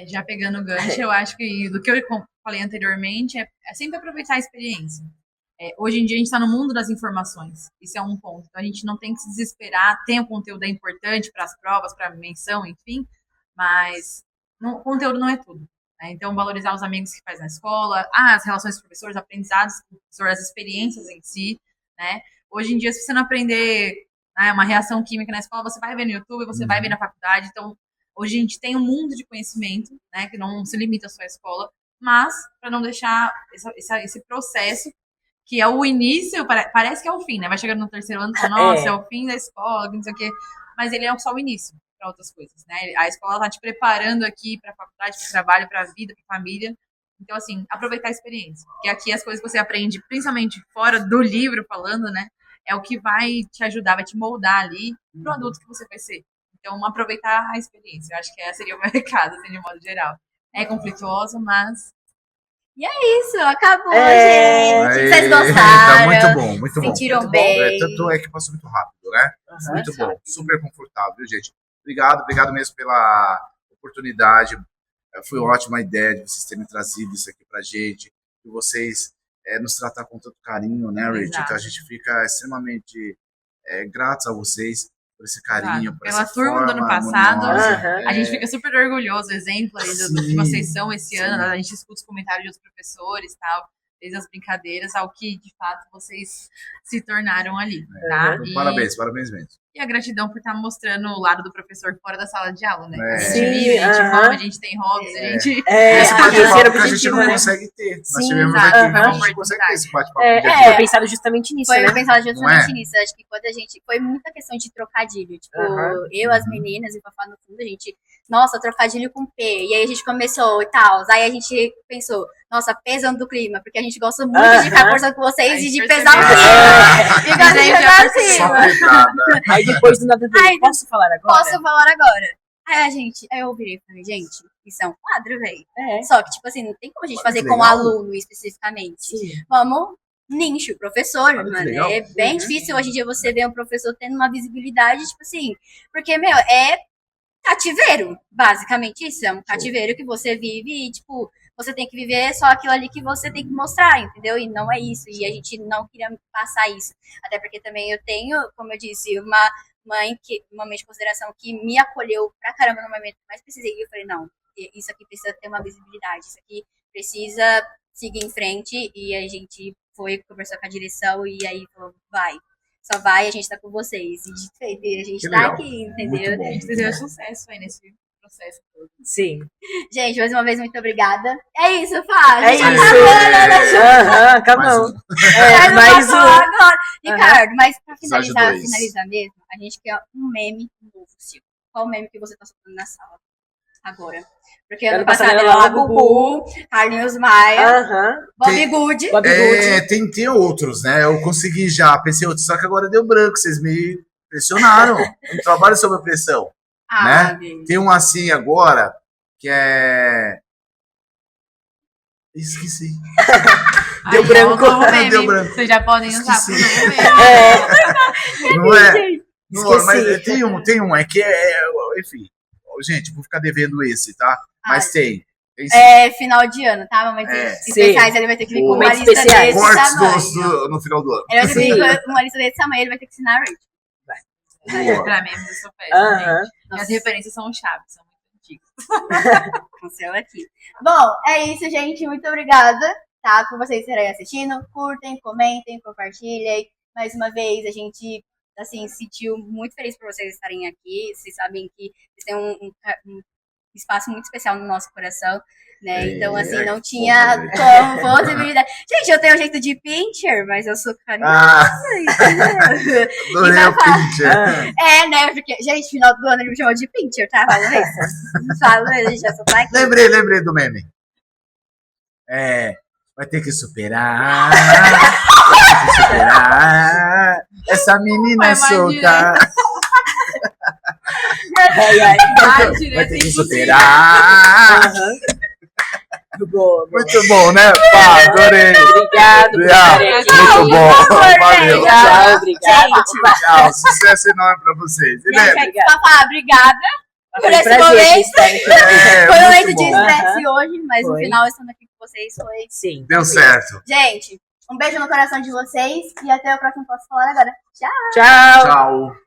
Já pegando o gancho, eu acho que do que eu falei anteriormente, é sempre aproveitar a experiência. Hoje em dia a gente está no mundo das informações, isso é um ponto. Então a gente não tem que se desesperar, tem o conteúdo é importante para as provas, para a menção, enfim, mas o conteúdo não é tudo. Né? Então valorizar os amigos que faz na escola, as relações com os professores, aprendizados com o professor, as experiências em si, né? Hoje em dia, se você não aprender uma reação química na escola, você vai ver no YouTube, você vai ver na faculdade. Então, hoje a gente tem um mundo de conhecimento, né, que não se limita só à escola, mas para não deixar esse processo, que é o início, parece que é o fim, né? Vai chegando no terceiro ano e fala, nossa, é o fim da escola, não sei o quê. Mas ele é só o início para outras coisas, né? A escola está te preparando aqui para a faculdade, para o trabalho, para a vida, para a família. Então, assim, aproveitar a experiência. Porque aqui as coisas que você aprende, principalmente fora do livro falando, né? É o que vai te ajudar, vai te moldar ali pro adulto que você vai ser. Então, aproveitar a experiência. Eu acho que esse seria o meu recado, assim, de modo geral. É conflituoso, mas... E é isso, acabou, É. gente. Vocês Tá gostaram? muito bom, muito bom. Sentiram Muito bem? bom. Tanto é que passou muito rápido, né? Muito bom, super confortável, viu, gente? Obrigado mesmo pela oportunidade. Foi ótima a ideia de vocês terem trazido isso aqui pra gente, de vocês nos tratar com tanto carinho, né, Rachel? Exato. Então a gente fica extremamente gratos a vocês por esse carinho, por Pela essa turma do forma ano passado, harmoniosa. a gente fica super orgulhoso, exemplo aí do que Sim, vocês são esse sim. ano, a gente escuta os comentários de outros professores e tal, desde as brincadeiras ao que, de fato, vocês se tornaram ali, tá? Parabéns mesmo. E a gratidão por estar mostrando o lado do professor fora da sala de aula, né? É. A gente Sim, vive, a gente aham. come, a gente tem hobbies, a gente... Esse a bate-papo terceira que a gente objetivo, não né? consegue ter. Nós Sim, tivemos exato. aqui, Aham. a gente não consegue ter esse bate-papo. no dia a dia. Foi pensado justamente nisso, Foi né? pensado justamente Não é? nisso. Acho que quando a gente. Foi muita questão de trocadilho. Tipo, Aham. eu, as meninas e o Fafá no fundo, a gente. Nossa, trocadilho com P. E aí a gente começou e tal. Aí a gente pensou, nossa, pesando do clima. Porque a gente gosta muito de ficar conversando com vocês A e gente de pesar o percebeu. clima. E gosta de A gente jogar já o percebeu. clima. Só pedrada. Aí depois do nada Ai, dele, posso falar agora? Posso falar agora? Aí eu virei e falei, gente, isso é um quadro, velho. É. Só que, tipo assim, não tem como a gente Olha que fazer com legal. aluno especificamente. Sim. Vamos nicho, professor, Olha que mano. legal. É bem difícil hoje em dia você ver um professor tendo uma visibilidade, tipo assim, porque, meu, é cativeiro, basicamente isso. É um cativeiro que você vive e, tipo, você tem que viver só aquilo ali que você tem que mostrar, entendeu? E não é isso. E a gente não queria passar isso. Até porque também eu tenho, como eu disse, uma uma mãe de consideração que me acolheu pra caramba no momento que mais precisei. E eu falei, não, isso aqui precisa ter uma visibilidade, isso aqui precisa seguir em frente. E a gente foi, conversou com a direção e aí falou, vai. Só vai, a gente tá com vocês. E a gente Que tá legal. aqui, Muito entendeu? bom. A gente deseja sucesso aí nesse processo todo. Sim. Gente, mais uma vez, muito obrigada. É isso, Fá. É A gente isso. tá Acabou. Mais um. Mais um. agora. Ricardo, mas pra Episódio finalizar, dois. mesmo, a gente quer um meme novo seu. Qual meme que você tá soltando na sala agora? Porque ano passado era lá Bubu, Carlinhos Maia, Aham. Bob Good. Bob Good. Tem outros, né? Eu consegui já, pensei outros, só que agora deu branco, vocês me pressionaram. Eu trabalho sob pressão. Ah, né? Deus. Tem um assim agora, que é... Esqueci. Deu Aí, branco. é um novo meme. Deu branco. Vocês já podem usar pro Esqueci. novo meme. Não é? Não, Esqueci. mas tem um, é que enfim. Gente, vou ficar devendo esse, tá? Mas tem. Tem sim. É final de ano, tá? Momentos especiais, ele vai ter que vir com uma Momentos lista especiais. desse Cortes tamanho. no final do ano. Ele vai ter que vir Sim. com uma lista desse tamanho, ele vai ter que ensinar a Rachel. Boa. Pra memes eu sou péssima, Aham. gente. Minhas referências são chaves, são muito antigas. Cancel aqui. Bom, é isso, gente. Muito obrigada, tá? Por vocês estarem assistindo. Curtem, comentem, compartilhem. Mais uma vez, a gente, assim, se sentiu muito feliz por vocês estarem aqui. Vocês sabem que vocês têm um espaço muito especial no nosso coração, né? Então, assim, não tinha como possibilidade. Gente, eu tenho jeito de pincher, mas eu sou carinhosa, entendeu? Adorei o pincher. É, né? Porque, gente, final do ano ele me chamou de pincher, tá? Fala isso. Fala isso, já sou pai. Lembrei do meme. Vai ter que superar. Vai ter que superar. Essa menina Foi mais solta. Ai, ai. Vai ter que superar. Aham. Boa, boa. Muito bom, né? Pá, adorei. Obrigado por estarem aqui. Muito bom. favor, Valeu. gente. Tchau, obrigado. Tchau. Sucesso enorme pra vocês. E lembre, Papá, obrigada. Foi Por um esse prazer momento. aqui estar aqui. Foi um muito momento de bom. estresse hoje, mas no Foi. final, estando aqui com vocês, foi. Sim. Deu certo. Gente, um beijo no coração de vocês e até o próximo Posso Falar Agora. Tchau! Tchau. Tchau.